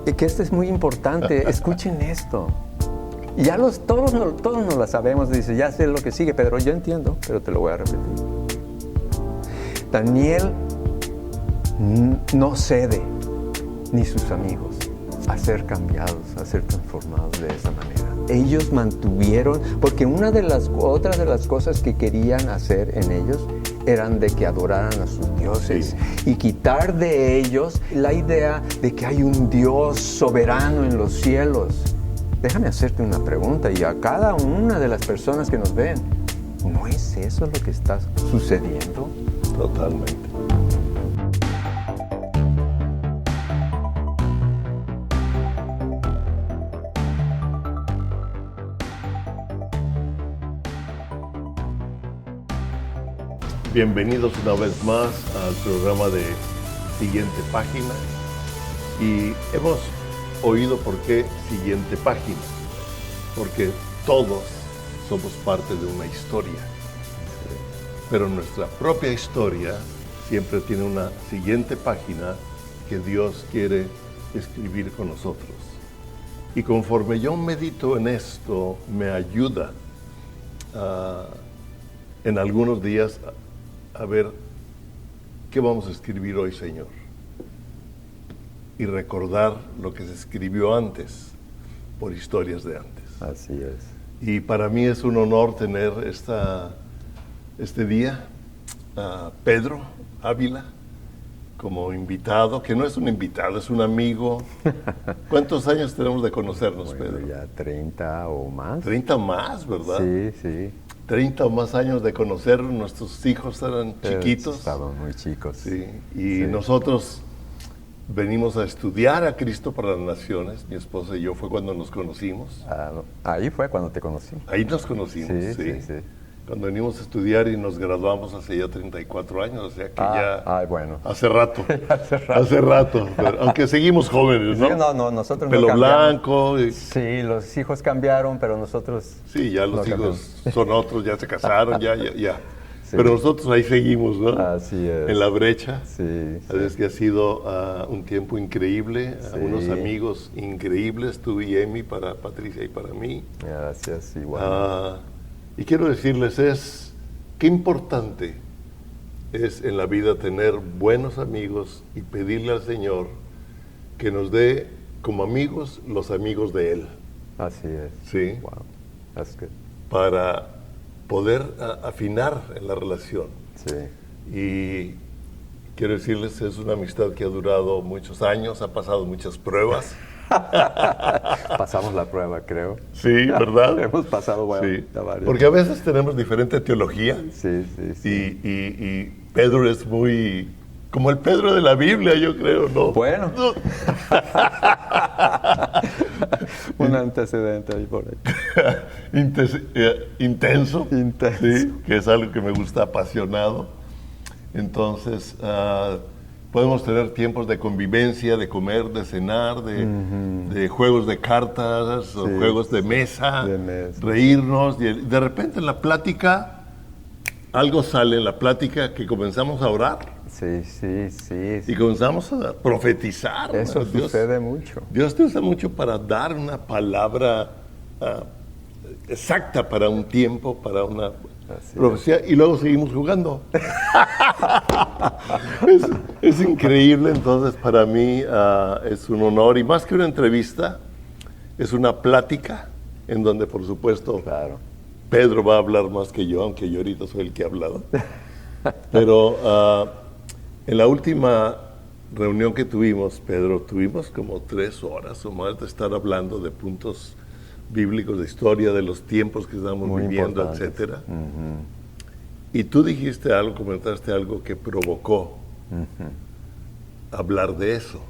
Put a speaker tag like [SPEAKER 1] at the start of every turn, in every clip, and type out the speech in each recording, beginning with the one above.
[SPEAKER 1] Y que esto es muy importante, escuchen esto. Y ya todos nos la sabemos, dice, ya sé lo que sigue, Pedro, yo entiendo, pero te lo voy a repetir. Daniel no cede, ni sus amigos, a ser cambiados, a ser transformados de esa manera. Ellos mantuvieron, porque otra de las cosas que querían hacer en ellos eran de que adoraran a sus dioses y quitar de ellos la idea de que hay un Dios soberano en los cielos. Déjame hacerte una pregunta, y a cada una de las personas que nos ven, ¿no es eso lo que está sucediendo?
[SPEAKER 2] Totalmente. Bienvenidos una vez más al programa de Siguiente Página. Y hemos oído por qué Siguiente Página, porque todos somos parte de una historia, pero nuestra propia historia siempre tiene una siguiente página que Dios quiere escribir con nosotros. Y conforme yo medito en esto, me ayuda en algunos días a ver qué vamos a escribir hoy, Señor, y recordar lo que se escribió antes por historias de antes.
[SPEAKER 1] Así es.
[SPEAKER 2] Y para mí es un honor tener este día a Pedro Ávila como invitado, que no es un invitado, es un amigo. ¿Cuántos años tenemos de conocernos,
[SPEAKER 1] Bueno,
[SPEAKER 2] Pedro?
[SPEAKER 1] ya 30 o más.
[SPEAKER 2] 30 más, ¿verdad?
[SPEAKER 1] Sí, sí.
[SPEAKER 2] 30 o más años de conocer, nuestros hijos eran chiquitos.
[SPEAKER 1] Estaban muy chicos.
[SPEAKER 2] Sí, y nosotros venimos a estudiar a Cristo para las Naciones. Mi esposa y yo fue cuando nos conocimos.
[SPEAKER 1] Ahí fue cuando te conocí.
[SPEAKER 2] Ahí nos conocimos,
[SPEAKER 1] Sí.
[SPEAKER 2] Cuando venimos a estudiar y nos graduamos hace ya 34 años, o sea que ya
[SPEAKER 1] bueno.
[SPEAKER 2] hace rato. Hace rato, pero, aunque seguimos jóvenes, ¿no?
[SPEAKER 1] Sí, no, nosotros
[SPEAKER 2] Pelo
[SPEAKER 1] no cambiamos.
[SPEAKER 2] blanco.
[SPEAKER 1] Sí, los hijos cambiaron, pero nosotros...
[SPEAKER 2] Sí, ya los
[SPEAKER 1] no
[SPEAKER 2] hijos son otros, ya se casaron, ya.
[SPEAKER 1] Sí.
[SPEAKER 2] Pero nosotros ahí seguimos, ¿no?
[SPEAKER 1] Así es.
[SPEAKER 2] En la brecha.
[SPEAKER 1] Sí.
[SPEAKER 2] Así es que ha sido un tiempo increíble, unos amigos increíbles, tú y Emi, para Patricia y para mí.
[SPEAKER 1] Gracias, igual.
[SPEAKER 2] Y quiero decirles, qué importante es en la vida tener buenos amigos y pedirle al Señor que nos dé como amigos los amigos de Él.
[SPEAKER 1] Así es.
[SPEAKER 2] Sí.
[SPEAKER 1] Wow, that's good.
[SPEAKER 2] Para poder afinar en la relación.
[SPEAKER 1] Sí.
[SPEAKER 2] Y quiero decirles, es una amistad que ha durado muchos años, ha pasado muchas pruebas.
[SPEAKER 1] Pasamos la prueba, creo.
[SPEAKER 2] Sí, ¿verdad?
[SPEAKER 1] Hemos pasado, bueno,
[SPEAKER 2] sí.
[SPEAKER 1] ya varias.
[SPEAKER 2] Porque a veces tenemos diferente teología.
[SPEAKER 1] Sí.
[SPEAKER 2] Y Pedro es muy... como el Pedro de la Biblia, yo creo, ¿no?
[SPEAKER 1] Bueno. Un antecedente ahí por ahí.
[SPEAKER 2] Intenso.
[SPEAKER 1] Intenso.
[SPEAKER 2] Sí, que es algo que me gusta, apasionado. Entonces, podemos tener tiempos de convivencia, de comer, de cenar, de juegos de cartas, o juegos de mesa, reírnos. Y de repente en la plática, algo sale en la plática que comenzamos a orar.
[SPEAKER 1] Sí.
[SPEAKER 2] Y comenzamos a profetizar.
[SPEAKER 1] Eso sucede mucho.
[SPEAKER 2] Dios te usa mucho para dar una palabra exacta para un tiempo, para una profecía, y luego seguimos jugando. es increíble. Entonces, para mí es un honor, y más que una entrevista, es una plática en donde, por supuesto, Pedro va a hablar más que yo, aunque yo ahorita soy el que ha hablado. Pero en la última reunión que tuvimos, Pedro, tuvimos como 3 horas o más de estar hablando de puntos bíblicos, de historia, de los tiempos que estamos viviendo, etcétera. Y tú dijiste algo, comentaste algo que provocó hablar de eso.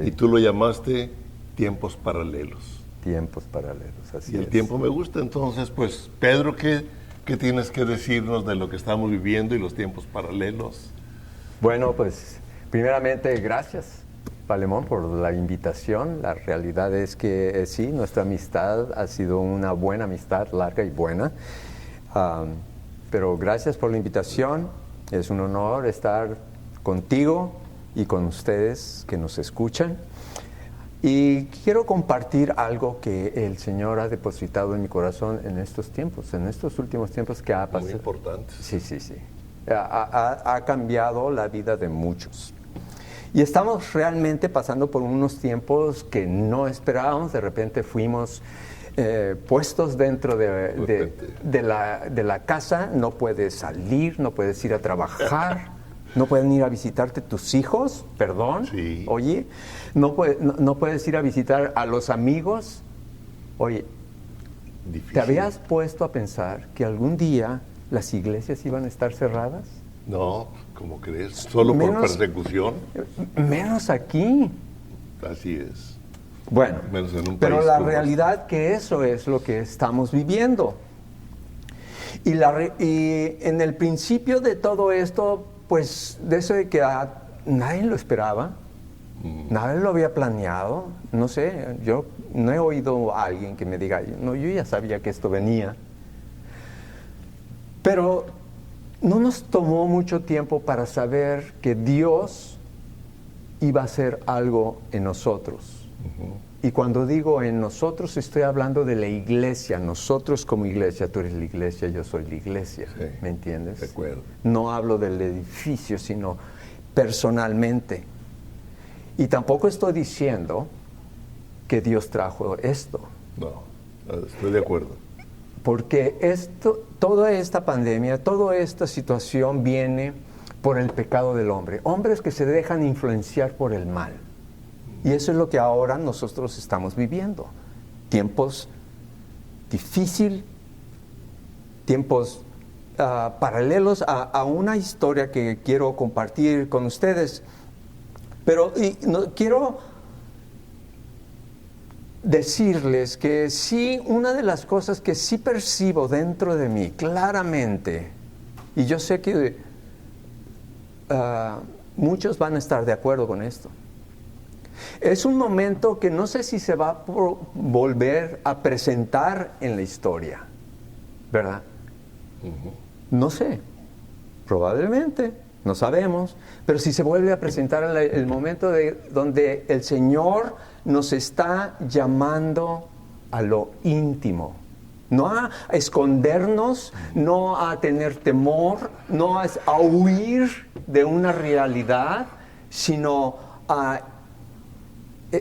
[SPEAKER 2] Y tú lo llamaste tiempos paralelos.
[SPEAKER 1] Tiempos paralelos, así es.
[SPEAKER 2] Y el tiempo me gusta. Entonces, pues, Pedro, ¿qué tienes que decirnos de lo que estamos viviendo y los tiempos paralelos?
[SPEAKER 1] Bueno, pues, primeramente, gracias, Palemón, por la invitación. La realidad es que sí, nuestra amistad ha sido una buena amistad, larga y buena. Pero gracias por la invitación. Es un honor estar contigo y con ustedes que nos escuchan. Y quiero compartir algo que el Señor ha depositado en mi corazón en estos tiempos, en estos últimos tiempos que ha pasado.
[SPEAKER 2] Muy importante.
[SPEAKER 1] Sí. Ha cambiado la vida de muchos. Y estamos realmente pasando por unos tiempos que no esperábamos. De repente fuimos puestos dentro de la casa. No puedes salir, no puedes ir a trabajar. No pueden ir a visitarte tus hijos, perdón.
[SPEAKER 2] Sí.
[SPEAKER 1] Oye, no puedes ir a visitar a los amigos. Oye,
[SPEAKER 2] Difícil.
[SPEAKER 1] ¿te habías puesto a pensar que algún día las iglesias iban a estar cerradas?
[SPEAKER 2] No, ¿cómo crees? ¿Solo por persecución?
[SPEAKER 1] Menos aquí.
[SPEAKER 2] Así es.
[SPEAKER 1] Bueno,
[SPEAKER 2] Menos en un
[SPEAKER 1] pero
[SPEAKER 2] país
[SPEAKER 1] la
[SPEAKER 2] como
[SPEAKER 1] realidad que eso es lo que estamos viviendo. Y en el principio de todo esto, pues de eso de que nadie lo esperaba, nadie lo había planeado, no sé, yo no he oído a alguien que me diga, no, yo ya sabía que esto venía. Pero no nos tomó mucho tiempo para saber que Dios iba a hacer algo en nosotros. Y cuando digo en nosotros, estoy hablando de la iglesia, nosotros como iglesia, tú eres la iglesia, yo soy la iglesia,
[SPEAKER 2] Sí,
[SPEAKER 1] ¿me entiendes?
[SPEAKER 2] de acuerdo.
[SPEAKER 1] No hablo del edificio, sino personalmente. Y tampoco estoy diciendo que Dios trajo esto.
[SPEAKER 2] No, estoy de acuerdo.
[SPEAKER 1] Porque toda esta pandemia, toda esta situación viene por el pecado del hombre. Hombres que se dejan influenciar por el mal. Y eso es lo que ahora nosotros estamos viviendo. Tiempos difíciles, tiempos paralelos a una historia que quiero compartir con ustedes. Pero quiero decirles que sí, una de las cosas que sí percibo dentro de mí claramente, y yo sé que muchos van a estar de acuerdo con esto, es un momento que no sé si se va a volver a presentar en la historia, ¿verdad? No sé, probablemente, no sabemos, pero si se vuelve a presentar el momento donde el Señor nos está llamando a lo íntimo, no a escondernos, no a tener temor, no a huir de una realidad, sino a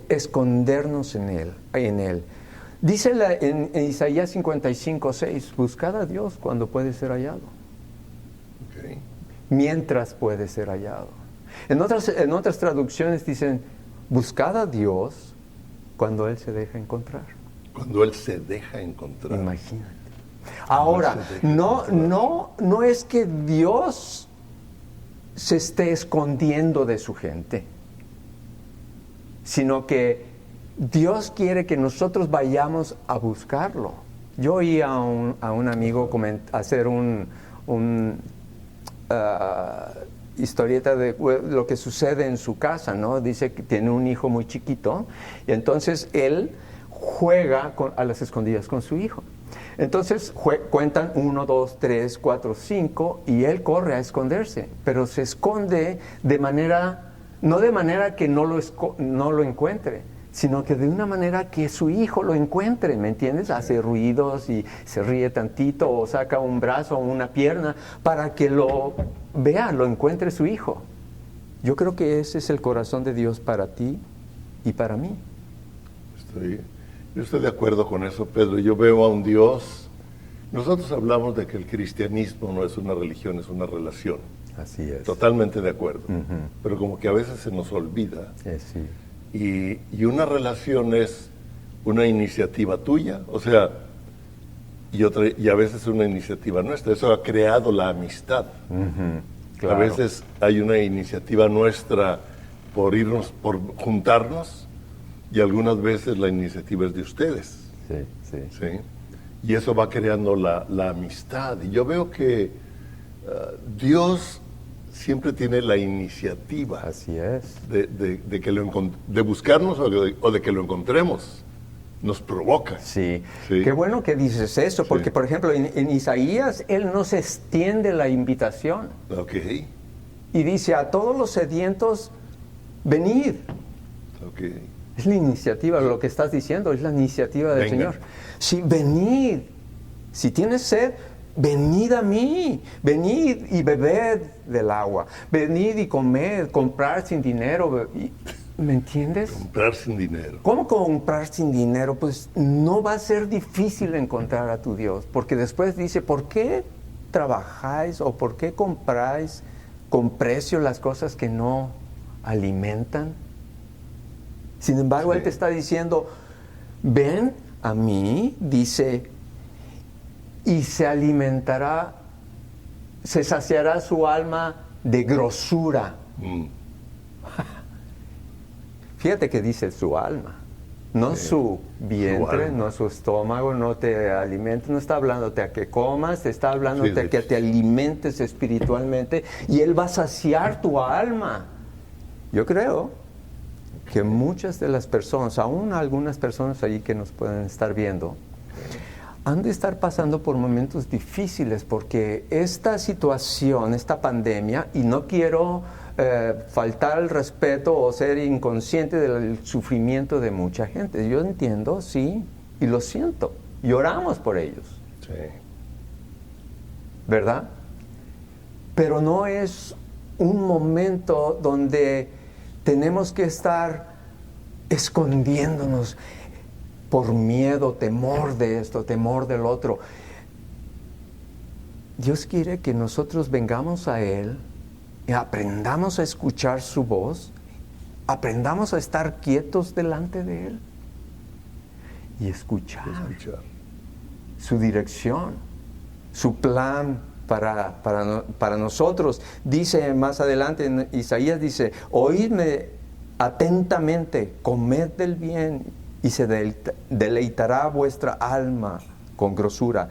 [SPEAKER 1] escondernos en Él. Dice en Isaías 55:6, buscad a Dios cuando puede ser hallado.
[SPEAKER 2] Okay.
[SPEAKER 1] Mientras puede ser hallado. En otras traducciones dicen, buscad a Dios cuando Él se deja encontrar.
[SPEAKER 2] Cuando Él se deja encontrar.
[SPEAKER 1] Imagínate. Ahora, no es que Dios se esté escondiendo de su gente, sino que Dios quiere que nosotros vayamos a buscarlo. Yo oí a un amigo hacer historieta de lo que sucede en su casa, ¿no? Dice que tiene un hijo muy chiquito y entonces él juega a las escondidas con su hijo. Entonces cuentan 1, 2, 3, 4, 5 y él corre a esconderse, pero se esconde no de manera que no lo encuentre, sino que de una manera que su hijo lo encuentre, ¿me entiendes? Hace ruidos y se ríe tantito o saca un brazo o una pierna para que lo vea, lo encuentre su hijo. Yo creo que ese es el corazón de Dios para ti y para mí.
[SPEAKER 2] Yo estoy de acuerdo con eso, Pedro. Yo veo a un Dios. Nosotros hablamos de que el cristianismo no es una religión, es una relación.
[SPEAKER 1] Así es.
[SPEAKER 2] Totalmente de acuerdo. Pero como que a veces se nos olvida.
[SPEAKER 1] Sí.
[SPEAKER 2] Y una relación es una iniciativa tuya, o sea, y a veces una iniciativa nuestra. Eso ha creado la amistad.
[SPEAKER 1] Claro.
[SPEAKER 2] A veces hay una iniciativa nuestra por juntarnos, y algunas veces la iniciativa es de ustedes.
[SPEAKER 1] Sí.
[SPEAKER 2] Y eso va creando la amistad. Y yo veo que Dios siempre tiene la iniciativa.
[SPEAKER 1] Así es.
[SPEAKER 2] de buscarnos o de que lo encontremos. Nos provoca.
[SPEAKER 1] Sí. Qué bueno que dices eso, porque por ejemplo en Isaías Él nos extiende la invitación.
[SPEAKER 2] Ok.
[SPEAKER 1] Y dice, a todos los sedientos venid.
[SPEAKER 2] Ok.
[SPEAKER 1] Es la iniciativa, lo que estás diciendo, es la iniciativa del
[SPEAKER 2] Venga.
[SPEAKER 1] Señor. Sí, venid. Si tienes sed, venid a mí. Venid y bebed del agua. Venid y comed, comprar sin dinero. ¿Me entiendes?
[SPEAKER 2] Comprar sin dinero.
[SPEAKER 1] ¿Cómo comprar sin dinero? Pues no va a ser difícil encontrar a tu Dios, porque después dice, ¿por qué trabajáis o por qué compráis con precio las cosas que no alimentan? Sin embargo,
[SPEAKER 2] Sí.
[SPEAKER 1] Él te está diciendo, ven a mí, dice, y se alimentará, se saciará su alma de grosura.
[SPEAKER 2] Mm.
[SPEAKER 1] Fíjate que dice su alma, no su vientre,
[SPEAKER 2] alma.
[SPEAKER 1] no su estómago, no te alimentes, no está hablándote a que comas, te está hablándote
[SPEAKER 2] Sí, de
[SPEAKER 1] a que
[SPEAKER 2] hecho.
[SPEAKER 1] te alimentes espiritualmente y Él va a saciar tu alma. Yo creo que muchas de las personas, aún algunas personas ahí que nos pueden estar viendo, han de estar pasando por momentos difíciles porque esta situación, esta pandemia, y no quiero faltar al respeto o ser inconsciente del sufrimiento de mucha gente. Yo entiendo, sí, y lo siento, y oramos por ellos,
[SPEAKER 2] Sí.
[SPEAKER 1] ¿verdad? Pero no es un momento donde tenemos que estar escondiéndonos por miedo, temor de esto, temor del otro. Dios quiere que nosotros vengamos a Él y aprendamos a escuchar su voz, aprendamos a estar quietos delante de Él y escuchar su dirección, su plan para nosotros. Dice más adelante en Isaías, dice, oídme atentamente, comed del bien y se deleitará vuestra alma con grosura.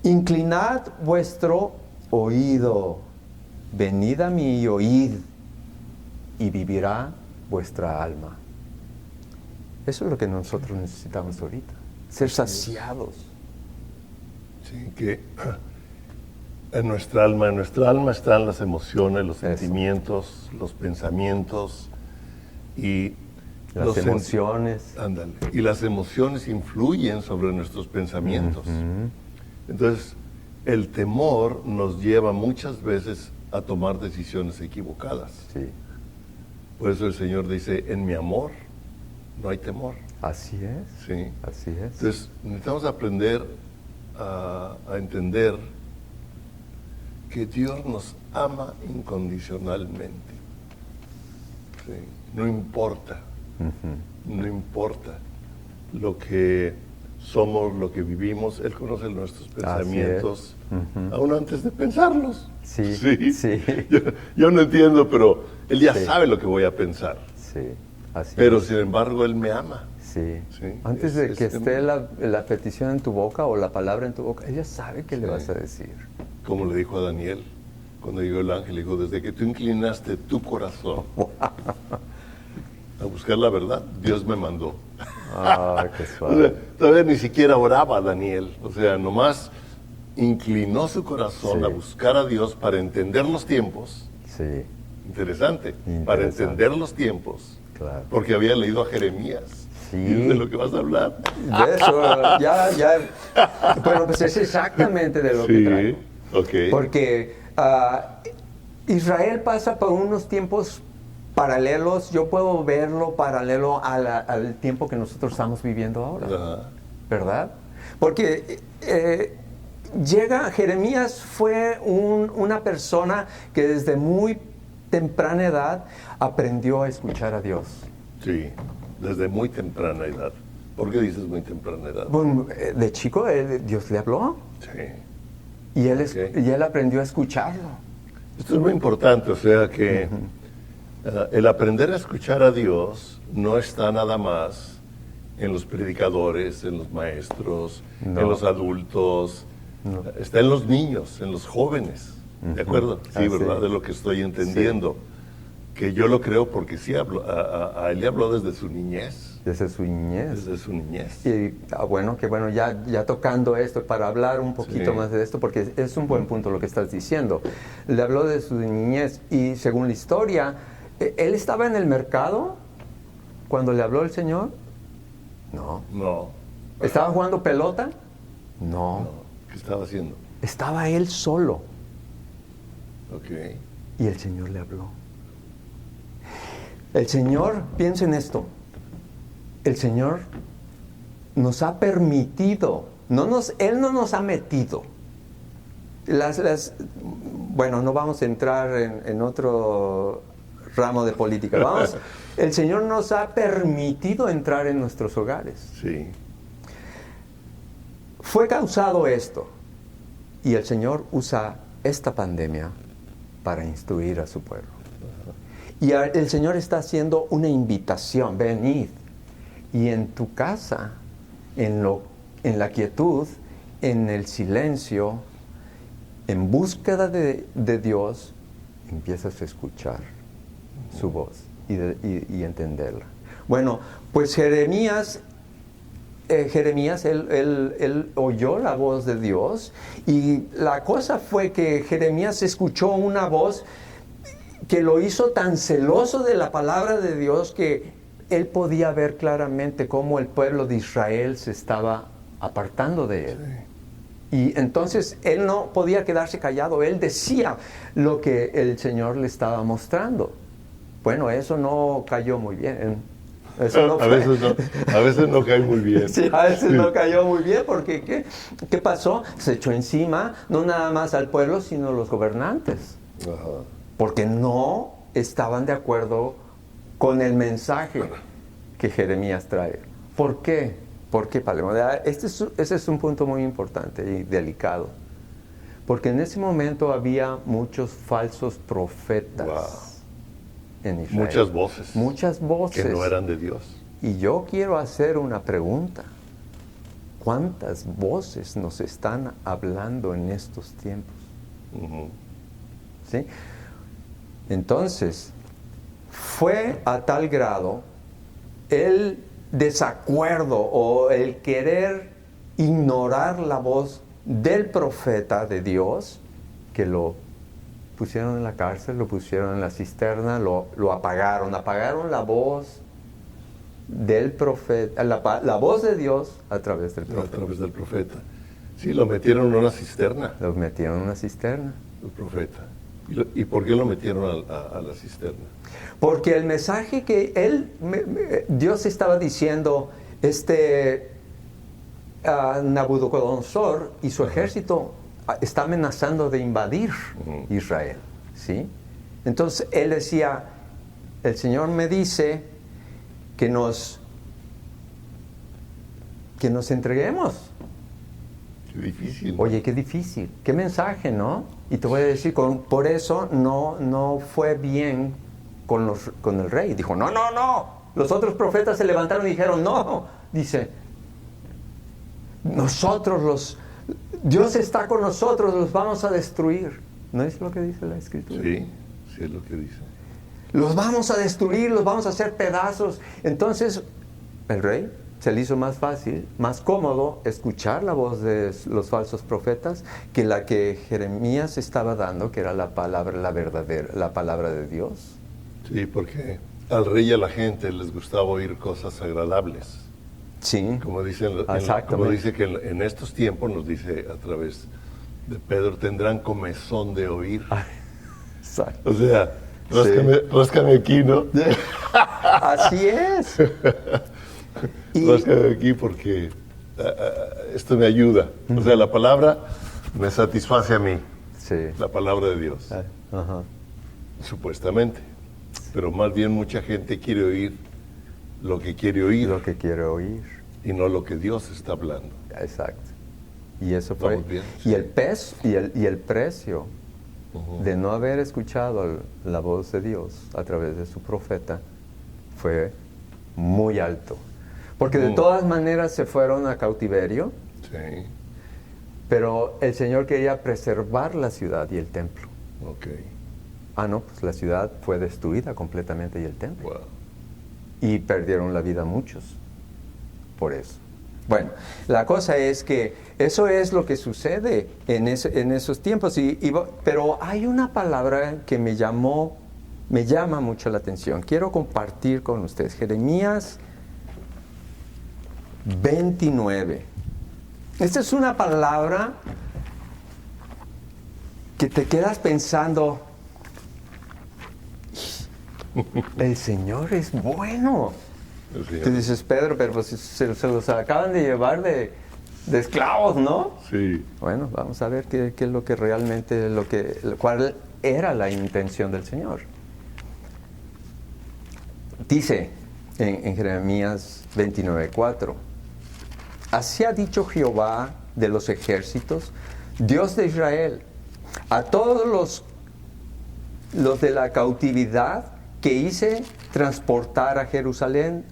[SPEAKER 1] Inclinad vuestro oído, venid a mí y oíd, y vivirá vuestra alma. Eso es lo que nosotros necesitamos ahorita, ser saciados.
[SPEAKER 2] Sí, que en nuestra alma están las emociones, los
[SPEAKER 1] Eso.
[SPEAKER 2] sentimientos, los pensamientos y
[SPEAKER 1] Las
[SPEAKER 2] los
[SPEAKER 1] emociones.
[SPEAKER 2] Ándale. Y las emociones influyen sobre nuestros pensamientos. Entonces, el temor nos lleva muchas veces a tomar decisiones equivocadas.
[SPEAKER 1] Sí,
[SPEAKER 2] Por eso el Señor dice, en mi amor no hay temor.
[SPEAKER 1] así es,
[SPEAKER 2] ¿Sí?
[SPEAKER 1] así es.
[SPEAKER 2] Entonces, necesitamos aprender a entender que Dios nos ama incondicionalmente. ¿Sí? No importa, no importa lo que somos, lo que vivimos. Él conoce nuestros pensamientos, aún antes de pensarlos.
[SPEAKER 1] Sí, sí.
[SPEAKER 2] Yo no entiendo, pero Él ya
[SPEAKER 1] Sí.
[SPEAKER 2] sabe lo que voy a pensar.
[SPEAKER 1] Sí, así
[SPEAKER 2] Pero
[SPEAKER 1] es.
[SPEAKER 2] sin embargo, Él me ama.
[SPEAKER 1] Sí.
[SPEAKER 2] Sí,
[SPEAKER 1] Antes de
[SPEAKER 2] es
[SPEAKER 1] que
[SPEAKER 2] que
[SPEAKER 1] esté la petición en tu boca o la palabra en tu boca, ella sabe qué le vas a decir.
[SPEAKER 2] Como le dijo a Daniel, cuando llegó el ángel, le dijo, desde que tú inclinaste tu corazón a buscar la verdad, Dios me mandó.
[SPEAKER 1] Ay, qué
[SPEAKER 2] O sea,
[SPEAKER 1] suave.
[SPEAKER 2] todavía ni siquiera oraba Daniel, o sea, nomás inclinó su corazón
[SPEAKER 1] Sí.
[SPEAKER 2] a buscar a Dios para entender los tiempos.
[SPEAKER 1] Sí,
[SPEAKER 2] Interesante, para
[SPEAKER 1] Interesante.
[SPEAKER 2] entender los tiempos,
[SPEAKER 1] claro.
[SPEAKER 2] porque había leído a Jeremías.
[SPEAKER 1] Sí.
[SPEAKER 2] ¿Y es de lo que vas a hablar?
[SPEAKER 1] De eso, ya. Bueno, pues es exactamente de lo que traigo.
[SPEAKER 2] ok.
[SPEAKER 1] Porque Israel pasa por unos tiempos paralelos, yo puedo verlo paralelo al tiempo que nosotros estamos viviendo ahora,
[SPEAKER 2] Ajá.
[SPEAKER 1] ¿verdad? Porque Jeremías fue una persona que desde muy temprana edad aprendió a escuchar a Dios.
[SPEAKER 2] Sí, desde muy temprana edad. ¿Por qué dices muy temprana edad?
[SPEAKER 1] Bueno, de chico Dios le habló
[SPEAKER 2] Sí.
[SPEAKER 1] y
[SPEAKER 2] Ok.
[SPEAKER 1] y él aprendió a escucharlo.
[SPEAKER 2] Esto es muy importante, o sea que el aprender a escuchar a Dios no está nada más en los predicadores, en los maestros,
[SPEAKER 1] No.
[SPEAKER 2] en los adultos, está en los niños, en los jóvenes, ¿de acuerdo? Sí,
[SPEAKER 1] Así
[SPEAKER 2] ¿verdad?
[SPEAKER 1] es.
[SPEAKER 2] De lo que estoy entendiendo. Que yo lo creo porque sí, a él le habló desde su niñez,
[SPEAKER 1] Desde su niñez.
[SPEAKER 2] desde su niñez.
[SPEAKER 1] Y bueno, ya tocando esto, para hablar un poquito
[SPEAKER 2] Sí.
[SPEAKER 1] más de esto, porque es un buen punto lo que estás diciendo. Le habló de su niñez y según la historia, ¿Él estaba en el mercado cuando le habló el Señor? No.
[SPEAKER 2] No.
[SPEAKER 1] ¿Estaba jugando pelota? No.
[SPEAKER 2] No. ¿Qué estaba haciendo?
[SPEAKER 1] Estaba él solo.
[SPEAKER 2] Ok.
[SPEAKER 1] Y el Señor le habló. El Señor, piensa en esto, el Señor nos ha permitido, Él no nos ha metido. Bueno, no vamos a entrar en otro ramo de política. El Señor nos ha permitido entrar en nuestros hogares.
[SPEAKER 2] Sí.
[SPEAKER 1] Fue causado esto, y el Señor usa esta pandemia para instruir a su pueblo. Y el Señor está haciendo una invitación: venid, y en tu casa, en la quietud, en el silencio, en búsqueda de Dios, empiezas a escuchar su voz y entenderla. Bueno, pues Jeremías, él oyó la voz de Dios, y la cosa fue que Jeremías escuchó una voz que lo hizo tan celoso de la palabra de Dios que él podía ver claramente cómo el pueblo de Israel se estaba apartando de él. Sí. Y entonces él no podía quedarse callado, él decía lo que el Señor le estaba mostrando. Bueno, eso no cayó muy bien. Eso no
[SPEAKER 2] a veces no cae muy bien.
[SPEAKER 1] Sí, a veces no cayó muy bien, porque ¿qué pasó? Se echó encima no nada más al pueblo, sino a los gobernantes.
[SPEAKER 2] Ajá. Porque
[SPEAKER 1] no estaban de acuerdo con el mensaje que Jeremías trae. ¿Por qué? ¿Por qué, Paloma? Ese es un punto muy importante y delicado. Porque en ese momento había muchos falsos profetas en Israel.
[SPEAKER 2] Muchas voces.
[SPEAKER 1] Muchas voces.
[SPEAKER 2] Que no eran de Dios.
[SPEAKER 1] Y yo quiero hacer una pregunta. ¿Cuántas voces nos están hablando en estos tiempos?
[SPEAKER 2] Uh-huh.
[SPEAKER 1] ¿Sí? Entonces, fue a tal grado el desacuerdo o el querer ignorar la voz del profeta de Dios, que lo pusieron en la cárcel, lo pusieron en la cisterna, lo apagaron la voz del profeta, la voz de Dios a través del profeta.
[SPEAKER 2] A través del profeta. Sí, lo metieron en una cisterna.
[SPEAKER 1] Lo metieron en una cisterna.
[SPEAKER 2] El profeta. ¿Y por qué lo metieron a la cisterna?
[SPEAKER 1] Porque el mensaje que Dios estaba diciendo, Nabucodonosor y su ejército está amenazando de invadir Israel, ¿sí? Entonces él decía, el Señor me dice que nos entreguemos.
[SPEAKER 2] Qué difícil.
[SPEAKER 1] Oye, qué difícil, qué mensaje, ¿no? Y te voy a decir, por eso no fue bien con el rey. Dijo, no. Los otros profetas se levantaron y dijeron, no. Dice, Dios está con nosotros, los vamos a destruir. ¿No es lo que dice la Escritura?
[SPEAKER 2] Sí es lo que dice.
[SPEAKER 1] Los vamos a destruir, los vamos a hacer pedazos. Entonces, el rey se le hizo más fácil, más cómodo escuchar la voz de los falsos profetas que la que Jeremías estaba dando, que era la palabra de Dios.
[SPEAKER 2] Sí, porque al rey y a la gente les gustaba oír cosas agradables.
[SPEAKER 1] Sí.
[SPEAKER 2] Como dice que en estos tiempos, nos dice a través de Pedro, tendrán comezón de oír.
[SPEAKER 1] Exacto.
[SPEAKER 2] O sea, ráscame aquí, ¿no?
[SPEAKER 1] Así es.
[SPEAKER 2] Ráscame aquí porque esto me ayuda. O sea, la palabra me satisface a mí.
[SPEAKER 1] Sí.
[SPEAKER 2] La palabra de Dios.
[SPEAKER 1] Ajá.
[SPEAKER 2] Supuestamente. Pero más bien mucha gente quiere oír lo que quiere oír.
[SPEAKER 1] Lo que quiere oír.
[SPEAKER 2] Y no lo que Dios está hablando.
[SPEAKER 1] Exacto. Y eso fue.
[SPEAKER 2] Bien,
[SPEAKER 1] y el precio de no haber escuchado la voz de Dios a través de su profeta fue muy alto. Porque de todas maneras se fueron a cautiverio.
[SPEAKER 2] Sí.
[SPEAKER 1] Pero el Señor quería preservar la ciudad y el templo.
[SPEAKER 2] Okay.
[SPEAKER 1] No, pues la ciudad fue destruida completamente y el templo.
[SPEAKER 2] Wow.
[SPEAKER 1] Y perdieron la vida muchos por eso. Bueno, la cosa es que eso es lo que sucede en esos tiempos. Pero hay una palabra que me llamó me llama mucho la atención. Quiero compartir con ustedes Jeremías 29. Esta es una palabra que te quedas pensando, el Señor es bueno. Tú dices, Pedro, pero pues se los acaban de llevar de esclavos, ¿no?
[SPEAKER 2] Sí.
[SPEAKER 1] Bueno, vamos a ver qué es lo que realmente, cuál era la intención del Señor. Dice en Jeremías 29:4, así ha dicho Jehová de los ejércitos, Dios de Israel, a todos los de la cautividad que hice transportar a Jerusalén,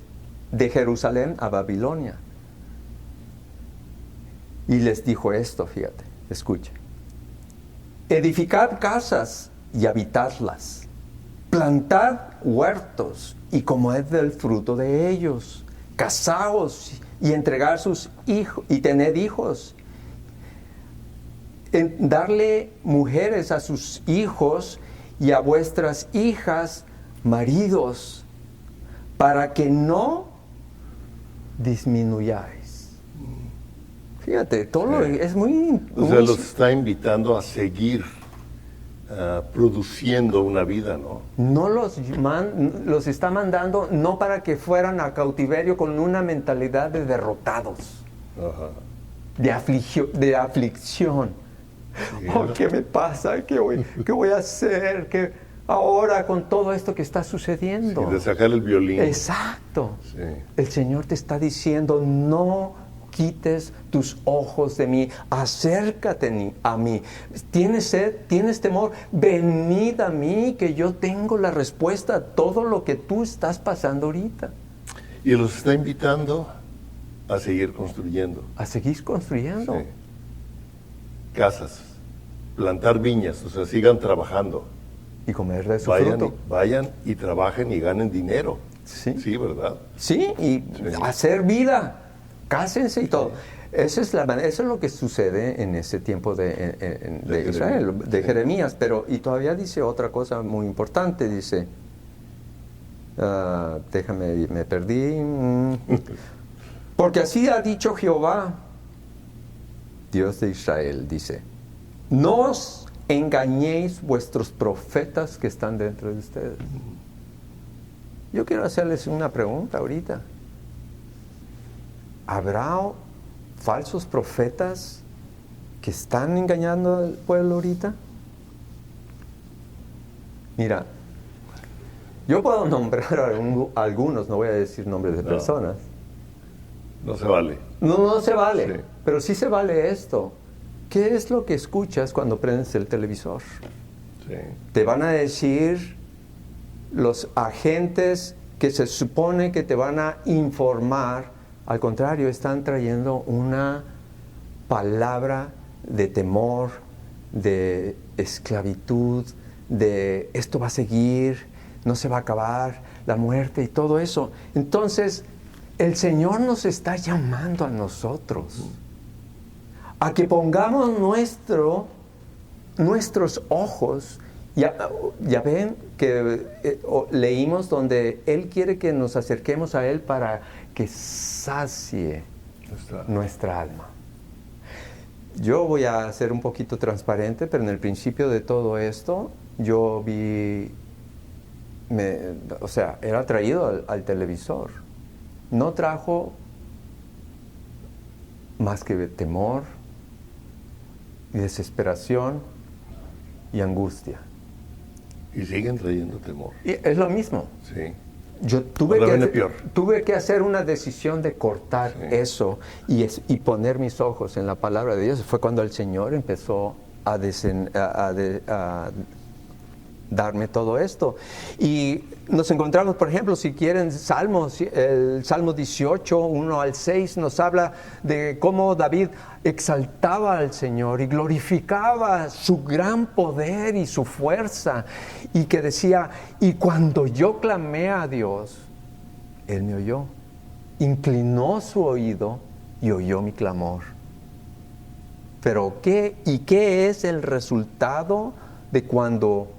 [SPEAKER 1] de Jerusalén a Babilonia. Y les dijo esto, fíjate, escuche. Edificad casas y habitadlas, plantad huertos y comed del fruto de ellos, casaos y entregar sus hijos y tened hijos, darle mujeres a sus hijos y a vuestras hijas maridos, para que no disminuyáis. Fíjate, todo es muy...
[SPEAKER 2] O sea, los está invitando a seguir produciendo una vida, ¿no?
[SPEAKER 1] No los está mandando no para que fueran a cautiverio con una mentalidad de derrotados,
[SPEAKER 2] Ajá.
[SPEAKER 1] de aflicción.
[SPEAKER 2] Sí,
[SPEAKER 1] Oh, ¿qué me pasa? ¿Qué voy a hacer? ¿Qué ahora con todo esto que está sucediendo?
[SPEAKER 2] Sí, de sacar el violín.
[SPEAKER 1] Exacto.
[SPEAKER 2] Sí.
[SPEAKER 1] El Señor te está diciendo, no quites tus ojos de mí, acércate a mí. ¿Tienes sed? ¿Tienes temor? Venid a mí, que yo tengo la respuesta a todo lo que tú estás pasando ahorita.
[SPEAKER 2] Y los está invitando a seguir construyendo.
[SPEAKER 1] A seguir construyendo.
[SPEAKER 2] Sí. Casas, plantar viñas, o sea, sigan trabajando.
[SPEAKER 1] Y comer de su fruto.
[SPEAKER 2] Vayan y trabajen y ganen dinero.
[SPEAKER 1] Sí.
[SPEAKER 2] Sí, ¿verdad?
[SPEAKER 1] Sí, y hacer vida. Cásense y todo. Eso es lo que sucede en ese tiempo de Israel, de Jeremías. Pero, y todavía dice otra cosa muy importante, dice, déjame, me perdí. Porque así ha dicho Jehová, Dios de Israel, dice, no os engañéis vuestros profetas que están dentro de ustedes. Yo quiero hacerles una pregunta ahorita. ¿Habrá falsos profetas que están engañando al pueblo ahorita? Mira, yo puedo nombrar algunos, no voy a decir nombres de personas.
[SPEAKER 2] No se vale.
[SPEAKER 1] No se vale,
[SPEAKER 2] Sí.
[SPEAKER 1] pero sí se vale esto. ¿Qué es lo que escuchas cuando prendes el televisor?
[SPEAKER 2] Sí.
[SPEAKER 1] Te van a decir los agentes que se supone que te van a informar. Al contrario, están trayendo una palabra de temor, de esclavitud, de esto va a seguir, no se va a acabar, la muerte y todo eso. Entonces, el Señor nos está llamando a nosotros a que pongamos nuestros ojos. Ya ven que leímos donde Él quiere que nos acerquemos a Él para que sacie nuestra alma. Yo voy a ser un poquito transparente, pero en el principio de todo esto, yo era atraído al televisor. No trajo más que temor y desesperación y angustia.
[SPEAKER 2] Y siguen trayendo temor.
[SPEAKER 1] Y es lo mismo.
[SPEAKER 2] Sí.
[SPEAKER 1] Yo tuve que hacer una decisión de cortar eso y poner mis ojos en la palabra de Dios. Fue cuando el Señor empezó a darme todo esto. Y nos encontramos, por ejemplo, si quieren, Salmos, el Salmo 18, 1 al 6, nos habla de cómo David exaltaba al Señor y glorificaba su gran poder y su fuerza, y que decía, y cuando yo clamé a Dios, Él me oyó, inclinó su oído y oyó mi clamor. Pero ¿qué es el resultado de cuando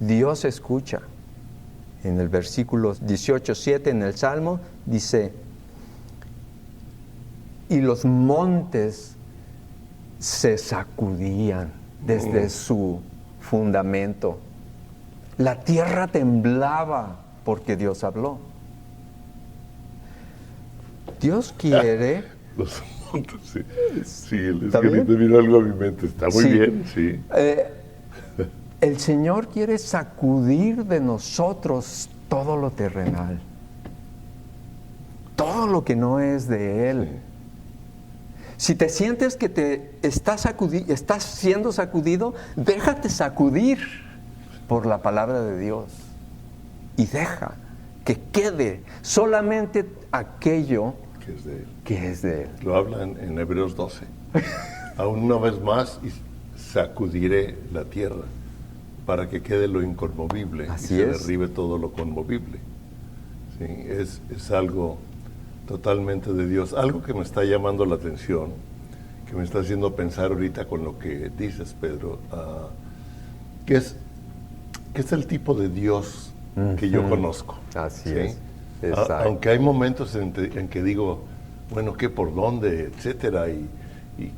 [SPEAKER 1] Dios escucha. En el versículo 18:7 en el Salmo dice, y los montes se sacudían desde su fundamento. La tierra temblaba porque Dios habló. Dios quiere...
[SPEAKER 2] Los montes, sí. Sí, es
[SPEAKER 1] ¿Está
[SPEAKER 2] que
[SPEAKER 1] bien?
[SPEAKER 2] me vino algo a mi mente. Está muy
[SPEAKER 1] Sí.
[SPEAKER 2] bien, sí.
[SPEAKER 1] El Señor quiere sacudir de nosotros todo lo terrenal, todo lo que no es de Él. Si te sientes que te estás siendo sacudido, déjate sacudir por la palabra de Dios y deja que quede solamente aquello
[SPEAKER 2] Que es de Él.
[SPEAKER 1] que es de Él.
[SPEAKER 2] Lo hablan en Hebreos 12. Aún una vez más y sacudiré la tierra para que quede lo inconmovible
[SPEAKER 1] Así
[SPEAKER 2] y se
[SPEAKER 1] es.
[SPEAKER 2] derribe todo lo conmovible. Sí, es algo totalmente de Dios. Algo que me está llamando la atención, que me está haciendo pensar ahorita con lo que dices, Pedro, que es el tipo de Dios que yo conozco.
[SPEAKER 1] Así
[SPEAKER 2] ¿sí?
[SPEAKER 1] es. Exacto.
[SPEAKER 2] Aunque hay momentos en que digo, bueno, ¿qué por dónde? Etcétera, y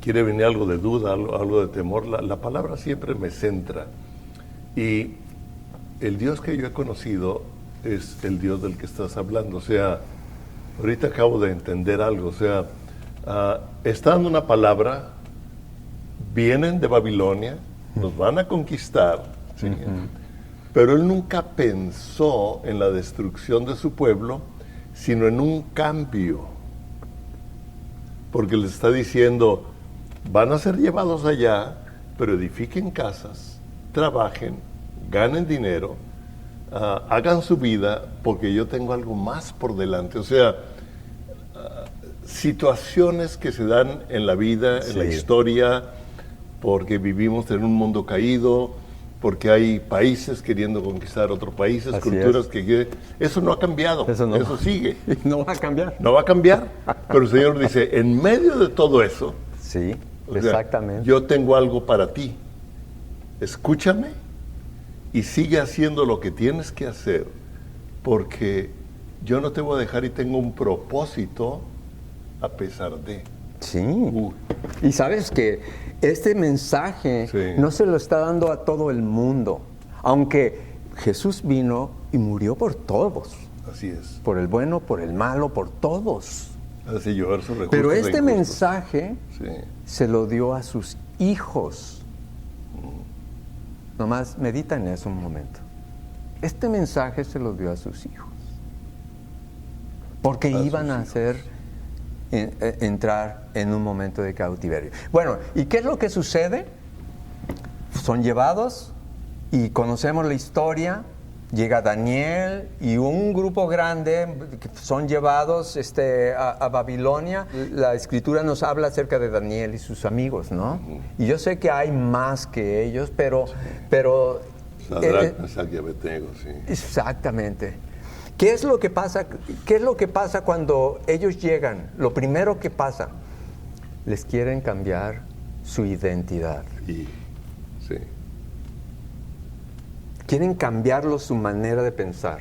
[SPEAKER 2] quiere venir algo de duda, algo de temor. La palabra siempre me centra. Y el Dios que yo he conocido es el Dios del que estás hablando. O sea, ahorita acabo de entender algo. O sea, está dando una palabra, vienen de Babilonia, nos van a conquistar, ¿sí? Pero él nunca pensó en la destrucción de su pueblo, sino en un cambio. Porque les está diciendo, van a ser llevados allá, pero edifiquen casas, trabajen, ganen dinero, hagan su vida, porque yo tengo algo más por delante. O sea, situaciones que se dan en la vida, en la historia, porque vivimos en un mundo caído, porque hay países queriendo conquistar otros países,
[SPEAKER 1] Así
[SPEAKER 2] culturas
[SPEAKER 1] es.
[SPEAKER 2] que... Eso no ha cambiado, eso sigue.
[SPEAKER 1] No va a cambiar.
[SPEAKER 2] No va a cambiar, pero el Señor dice, en medio de todo eso,
[SPEAKER 1] Sí,
[SPEAKER 2] o sea,
[SPEAKER 1] exactamente.
[SPEAKER 2] yo tengo algo para ti. Escúchame y sigue haciendo lo que tienes que hacer, porque yo no te voy a dejar y tengo un propósito a pesar de.
[SPEAKER 1] Sí. Y sabes que este mensaje
[SPEAKER 2] Sí.
[SPEAKER 1] no se lo está dando a todo el mundo, aunque Jesús vino y murió por todos,
[SPEAKER 2] Así es.
[SPEAKER 1] por el bueno, por el malo, por todos.
[SPEAKER 2] Hace llover sus recursos.
[SPEAKER 1] Pero
[SPEAKER 2] e
[SPEAKER 1] este
[SPEAKER 2] injustos.
[SPEAKER 1] mensaje
[SPEAKER 2] Sí.
[SPEAKER 1] se lo dio a sus hijos. Nomás medita en eso un momento. Este mensaje se lo dio a sus hijos. Porque
[SPEAKER 2] A
[SPEAKER 1] iban
[SPEAKER 2] sus
[SPEAKER 1] a
[SPEAKER 2] hijos.
[SPEAKER 1] hacer entrar en un momento de cautiverio. Bueno, ¿y qué es lo que sucede? Son llevados y conocemos la historia. Llega Daniel y un grupo grande que son llevados a Babilonia. La Escritura nos habla acerca de Daniel y sus amigos, ¿no? Y yo sé que hay más que ellos, pero
[SPEAKER 2] Sadrach, Mesach y Abednego, sí.
[SPEAKER 1] exactamente. ¿Qué es lo que pasa? ¿Qué es lo que pasa cuando ellos llegan? Lo primero que pasa, les quieren cambiar su identidad.
[SPEAKER 2] Y, sí.
[SPEAKER 1] Quieren cambiarlo su manera de pensar,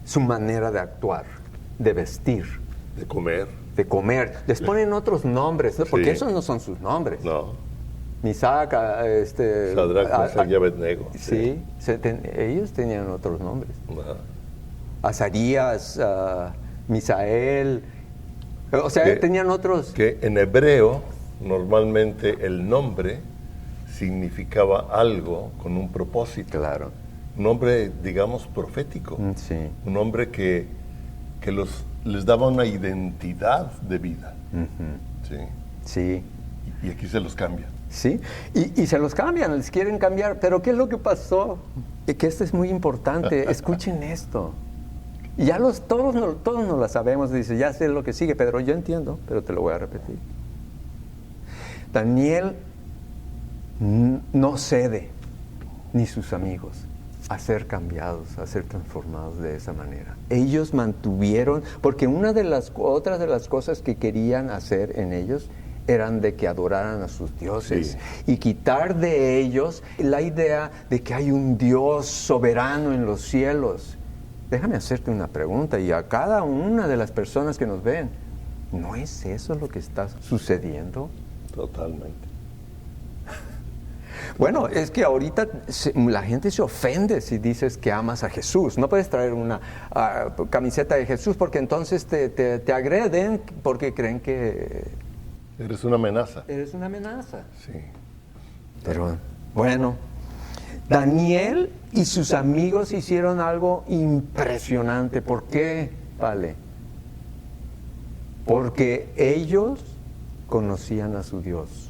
[SPEAKER 1] su manera de actuar, de vestir,
[SPEAKER 2] De comer.
[SPEAKER 1] de comer. Les ponen otros nombres, ¿no? Porque
[SPEAKER 2] Sí.
[SPEAKER 1] esos no son sus nombres.
[SPEAKER 2] No.
[SPEAKER 1] Misac,
[SPEAKER 2] Sadrach, Mesach y Abednego.
[SPEAKER 1] sí, ellos tenían otros nombres.
[SPEAKER 2] Ajá.
[SPEAKER 1] Azarías, Misael, o sea,
[SPEAKER 2] Que-
[SPEAKER 1] tenían otros.
[SPEAKER 2] Que en hebreo, normalmente el nombre significaba algo con un propósito.
[SPEAKER 1] Claro,
[SPEAKER 2] Un nombre, digamos, profético.
[SPEAKER 1] sí.
[SPEAKER 2] Un nombre que les daba una identidad de vida. Sí.
[SPEAKER 1] Sí,
[SPEAKER 2] Y aquí se los cambia.
[SPEAKER 1] sí. Y se los cambian, les quieren cambiar. Pero ¿qué es lo que pasó? Que esto es muy importante. Escuchen esto. Y ya todos nos la sabemos. Dice, ya sé lo que sigue, Pedro. Yo entiendo, pero te lo voy a repetir. Daniel no cede, ni sus amigos, a ser cambiados, a ser transformados de esa manera. Ellos mantuvieron, porque otras de las cosas que querían hacer en ellos eran de que adoraran a sus dioses,
[SPEAKER 2] Sí.
[SPEAKER 1] y quitar de ellos la idea de que hay un Dios soberano en los cielos. Déjame hacerte una pregunta, y a cada una de las personas que nos ven, ¿no es eso lo que está sucediendo?
[SPEAKER 2] Totalmente.
[SPEAKER 1] Bueno, es que ahorita la gente se ofende si dices que amas a Jesús. No puedes traer una camiseta de Jesús porque entonces te agreden porque creen que
[SPEAKER 2] Eres una amenaza.
[SPEAKER 1] eres una amenaza.
[SPEAKER 2] Sí.
[SPEAKER 1] Pero bueno, Daniel y sus amigos hicieron algo impresionante. ¿Por qué, Vale? Porque ellos conocían a su Dios.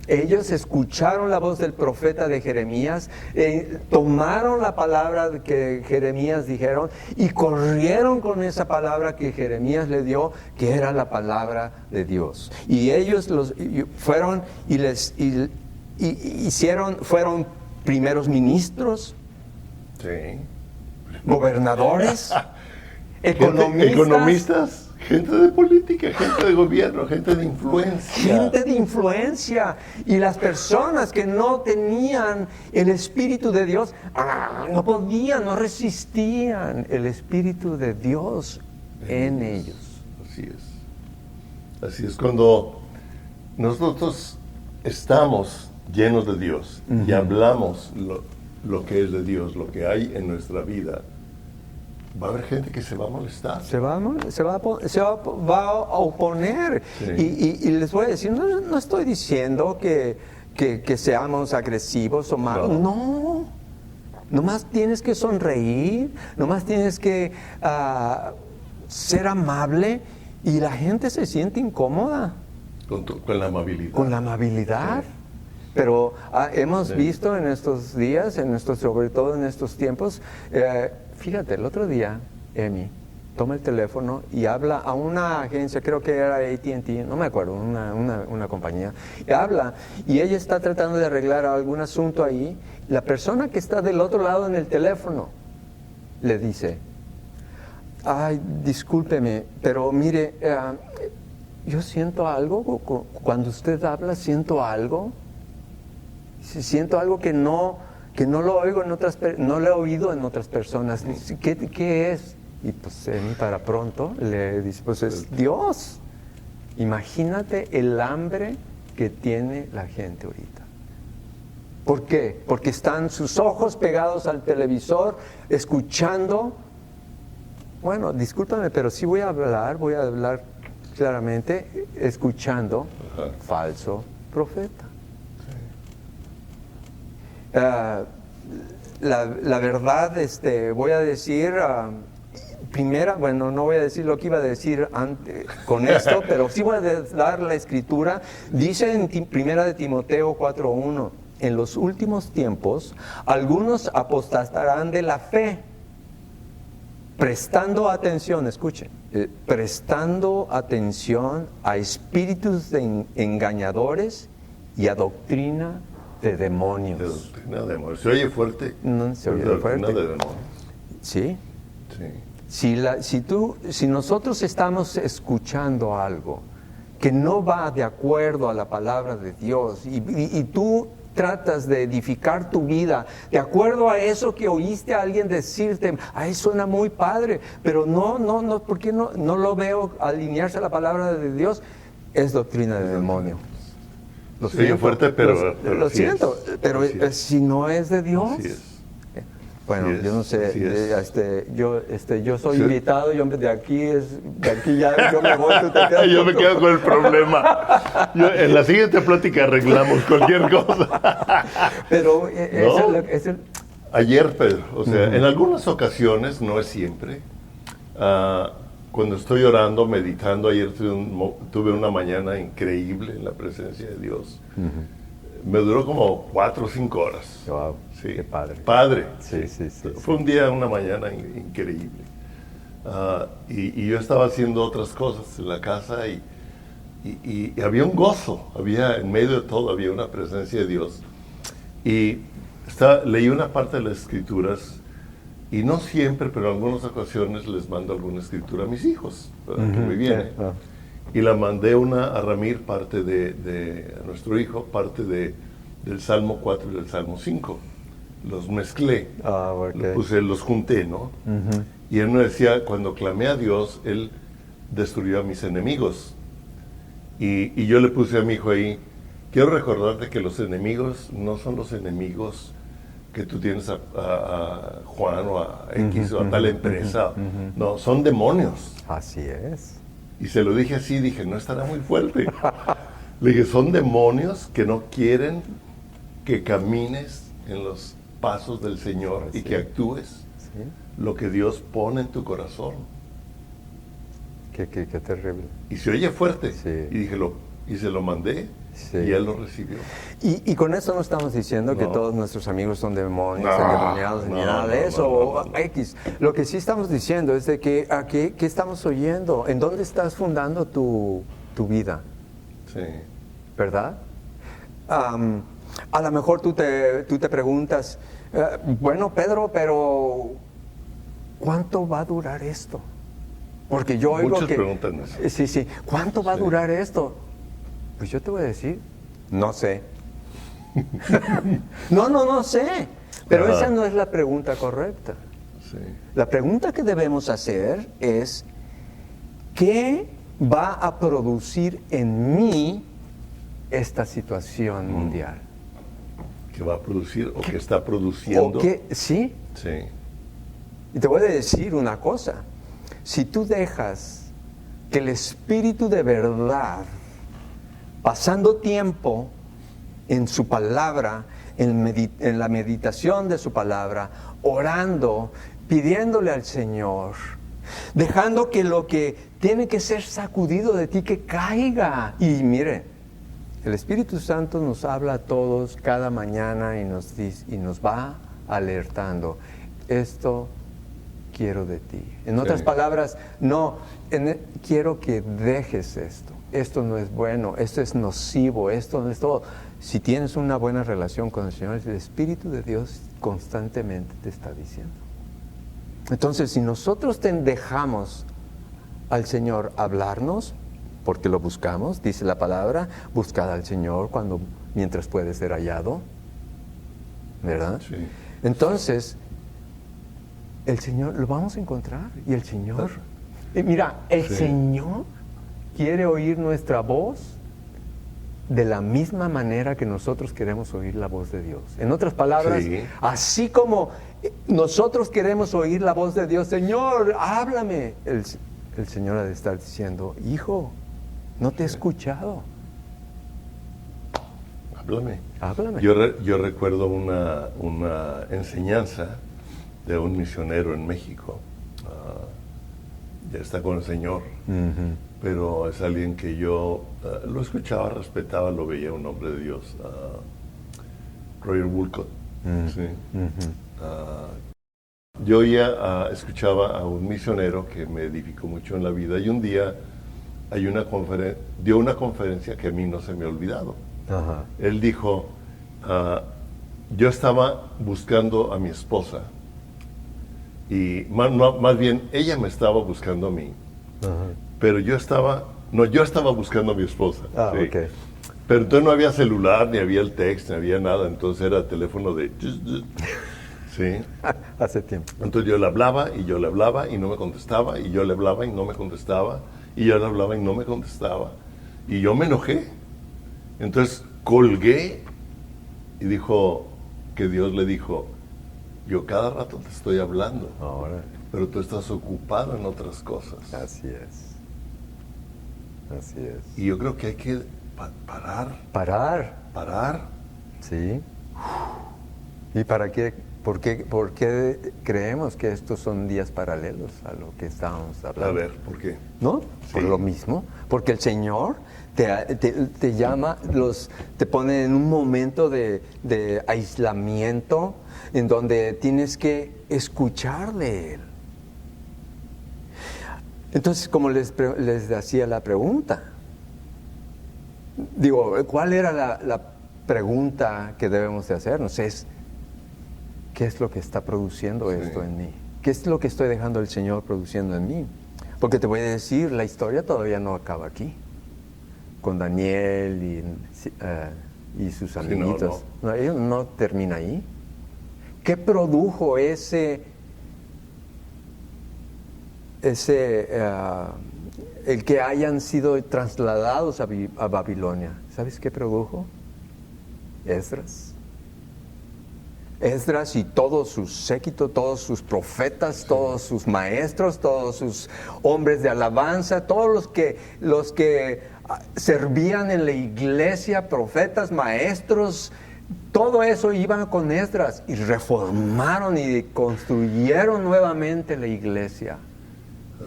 [SPEAKER 1] Ellos escucharon la voz del profeta de Jeremías, tomaron la palabra que Jeremías dijeron y corrieron con esa palabra que Jeremías le dio, que era la palabra de Dios. Y ellos fueron fueron primeros ministros,
[SPEAKER 2] Sí.
[SPEAKER 1] gobernadores,
[SPEAKER 2] Economistas, gente de política, gente de gobierno, gente de influencia.
[SPEAKER 1] gente de influencia, y las personas que no tenían el Espíritu de Dios, no podían, no resistían el Espíritu de Dios en ellos.
[SPEAKER 2] Así es. Así es, cuando nosotros estamos llenos de Dios y hablamos lo que es de Dios, lo que hay en nuestra vida, va a haber gente que se va a molestar.
[SPEAKER 1] Se va a oponer.
[SPEAKER 2] Sí.
[SPEAKER 1] Y les voy a decir, no estoy diciendo que seamos agresivos o malos. No. Nomás tienes que sonreír, nomás tienes que ser amable, y la gente se siente incómoda.
[SPEAKER 2] Con la amabilidad.
[SPEAKER 1] Con la amabilidad.
[SPEAKER 2] Sí.
[SPEAKER 1] Pero hemos
[SPEAKER 2] Sí.
[SPEAKER 1] visto en estos días, sobre todo en estos tiempos, fíjate, el otro día, Emi toma el teléfono y habla a una agencia, creo que era AT&T, no me acuerdo, una compañía, y habla, y ella está tratando de arreglar algún asunto ahí. La persona que está del otro lado en el teléfono le dice: ay, discúlpeme, pero mire, yo siento algo, cuando usted habla, siento algo que no lo oigo no lo he oído en otras personas. ¿Qué es? Y pues para pronto le dice, pues es Dios. Imagínate el hambre que tiene la gente ahorita. ¿Por qué? Porque están sus ojos pegados al televisor, escuchando. Bueno, discúlpame, pero sí voy a hablar claramente, escuchando falso profeta. La verdad, voy a decir, no voy a decir lo que iba a decir antes con esto, pero sí voy a dar la escritura. Dice en Primera de Timoteo 4:1, en los últimos tiempos, algunos apostatarán de la fe, prestando atención, escuchen, prestando atención a espíritus engañadores y a doctrina de demonios.
[SPEAKER 2] De doctrina de demonios. ¿Se oye fuerte?
[SPEAKER 1] No, se oye
[SPEAKER 2] De doctrina
[SPEAKER 1] fuerte.
[SPEAKER 2] de demonios.
[SPEAKER 1] Sí.
[SPEAKER 2] Sí.
[SPEAKER 1] Si nosotros estamos escuchando algo que no va de acuerdo a la palabra de Dios, y tú tratas de edificar tu vida de acuerdo a eso que oíste a alguien decirte, ay, suena muy padre, pero no, ¿por qué no lo veo alinearse a la palabra de Dios? Es doctrina de demonio. Lo
[SPEAKER 2] Se oye fuerte, pero
[SPEAKER 1] lo
[SPEAKER 2] así
[SPEAKER 1] siento,
[SPEAKER 2] es.
[SPEAKER 1] pero
[SPEAKER 2] Así es.
[SPEAKER 1] si no es de Dios.
[SPEAKER 2] Así es.
[SPEAKER 1] Bueno,
[SPEAKER 2] Así es,
[SPEAKER 1] yo no sé,
[SPEAKER 2] así
[SPEAKER 1] yo soy
[SPEAKER 2] Sí.
[SPEAKER 1] invitado, de aquí ya yo me voy, tú te quedas.
[SPEAKER 2] Yo me quedo con el problema. En la siguiente plática arreglamos cualquier cosa.
[SPEAKER 1] Pero
[SPEAKER 2] ¿No? Ayer, Pedro, o sea, en algunas ocasiones, no es siempre, cuando estoy orando, meditando, ayer tuve una mañana increíble en la presencia de Dios. Me duró como 4 o 5 horas.
[SPEAKER 1] Wow,
[SPEAKER 2] Sí.
[SPEAKER 1] qué padre.
[SPEAKER 2] Padre.
[SPEAKER 1] Sí.
[SPEAKER 2] Fue un día, una mañana increíble. Y yo estaba haciendo otras cosas en la casa y había un gozo, en medio de todo había una presencia de Dios. Y leí una parte de las escrituras, y no siempre, pero en algunas ocasiones les mando alguna escritura a mis hijos, que me viene. y la mandé a Ramir, parte de a nuestro hijo, parte del Salmo 4 y del Salmo 5. Los mezclé, los junté, ¿no?
[SPEAKER 1] Uh-huh.
[SPEAKER 2] Y él me decía, cuando clamé a Dios, Él destruyó a mis enemigos. Y yo le puse a mi hijo ahí, quiero recordarte que los enemigos no son los enemigos que tú tienes a Juan o a X o a tal empresa. No, son demonios.
[SPEAKER 1] Así es.
[SPEAKER 2] Y se lo dije así, dije, no estará muy fuerte. Le dije, son demonios que no quieren que camines en los pasos del Señor y que actúes lo que Dios pone en tu corazón.
[SPEAKER 1] Qué terrible.
[SPEAKER 2] Y se oye fuerte.
[SPEAKER 1] Sí.
[SPEAKER 2] Y dije, y se lo mandé. Sí. Y él lo recibió.
[SPEAKER 1] Y con eso no estamos diciendo que todos nuestros amigos son demonios, endemoniados, ni nada de eso, X. Lo que sí estamos diciendo es de que ¿qué estamos oyendo? ¿En dónde estás fundando tu vida?
[SPEAKER 2] Sí.
[SPEAKER 1] ¿Verdad? A lo mejor tú te preguntas, bueno, Pedro, pero ¿cuánto va a durar esto? Porque yo oigo
[SPEAKER 2] Muchos preguntan eso.
[SPEAKER 1] Sí. ¿Cuánto va a durar esto? Pues yo te voy a decir, no sé. No sé. Pero esa no es la pregunta correcta.
[SPEAKER 2] Sí.
[SPEAKER 1] La pregunta que debemos hacer es, ¿qué va a producir en mí esta situación mundial?
[SPEAKER 2] ¿Qué va a producir o qué está produciendo?
[SPEAKER 1] ¿Sí?
[SPEAKER 2] Sí.
[SPEAKER 1] Y te voy a decir una cosa. Si tú dejas que el Espíritu de verdad, pasando tiempo en su palabra, en la meditación de su palabra, orando, pidiéndole al Señor, dejando que lo que tiene que ser sacudido de ti, que caiga. Y mire, el Espíritu Santo nos habla a todos cada mañana y nos dice, y nos va alertando. Esto quiero de ti. En otras palabras, quiero que dejes esto. Esto no es bueno, esto es nocivo, esto no es todo. Si tienes una buena relación con el Señor, el Espíritu de Dios constantemente te está diciendo. Entonces, si nosotros dejamos al Señor hablarnos, porque lo buscamos, dice la palabra, buscad al Señor mientras puede ser hallado, ¿verdad?
[SPEAKER 2] Sí.
[SPEAKER 1] Entonces, el Señor lo vamos a encontrar, y el Señor, mira, el Señor quiere oír nuestra voz de la misma manera que nosotros queremos oír la voz de Dios. En otras palabras, así como nosotros queremos oír la voz de Dios, Señor, háblame, el Señor ha de estar diciendo, hijo, no te he escuchado. Háblame.
[SPEAKER 2] Yo recuerdo una enseñanza de un misionero en México. Ya está con el Señor.
[SPEAKER 1] Uh-huh.
[SPEAKER 2] Pero es alguien que yo lo escuchaba, respetaba, lo veía un hombre de Dios. Roger Wolcott.
[SPEAKER 1] Uh-huh.
[SPEAKER 2] Sí.
[SPEAKER 1] Uh-huh.
[SPEAKER 2] Yo ya escuchaba a un misionero que me edificó mucho en la vida, y un día dio una conferencia que a mí no se me ha olvidado.
[SPEAKER 1] Uh-huh.
[SPEAKER 2] Él dijo, yo estaba buscando a mi esposa, y más bien ella me estaba buscando a mí.
[SPEAKER 1] Uh-huh.
[SPEAKER 2] Pero yo estaba buscando a mi esposa. Sí.
[SPEAKER 1] Okay.
[SPEAKER 2] Pero entonces no había celular, ni había el texto, ni había nada, entonces era teléfono de... Sí.
[SPEAKER 1] Hace tiempo.
[SPEAKER 2] Entonces yo le hablaba, y yo le hablaba, y no me contestaba, y yo le hablaba, y no me contestaba, y yo le hablaba, y no me contestaba. Y yo me enojé. Entonces colgué, y dijo, que Dios le dijo, yo cada rato te estoy hablando.
[SPEAKER 1] Ahora.
[SPEAKER 2] Pero tú estás ocupado en otras cosas.
[SPEAKER 1] Así es.
[SPEAKER 2] Y yo creo que hay que parar.
[SPEAKER 1] Sí. ¿Y para qué? ¿Por qué creemos que estos son días paralelos a lo que estábamos hablando?
[SPEAKER 2] A ver, ¿por qué?
[SPEAKER 1] ¿No?
[SPEAKER 2] Sí.
[SPEAKER 1] Por lo mismo. Porque el Señor te llama, te pone en un momento de aislamiento en donde tienes que escuchar de Él. Entonces, como les hacía la pregunta, ¿cuál era la pregunta que debemos de hacernos? ¿Qué es lo que está produciendo esto en mí? ¿Qué es lo que estoy dejando el Señor produciendo en mí? Porque te voy a decir, la historia todavía no acaba aquí, con Daniel y sus amiguitos. No, ellos no termina ahí. ¿Qué produjo el que hayan sido trasladados a Babilonia? ¿Sabes qué produjo? Esdras y todo su séquito, todos sus profetas, todos sus maestros, todos sus hombres de alabanza, todos los que servían en la iglesia, profetas, maestros, todo eso iban con Esdras y reformaron y construyeron nuevamente la iglesia.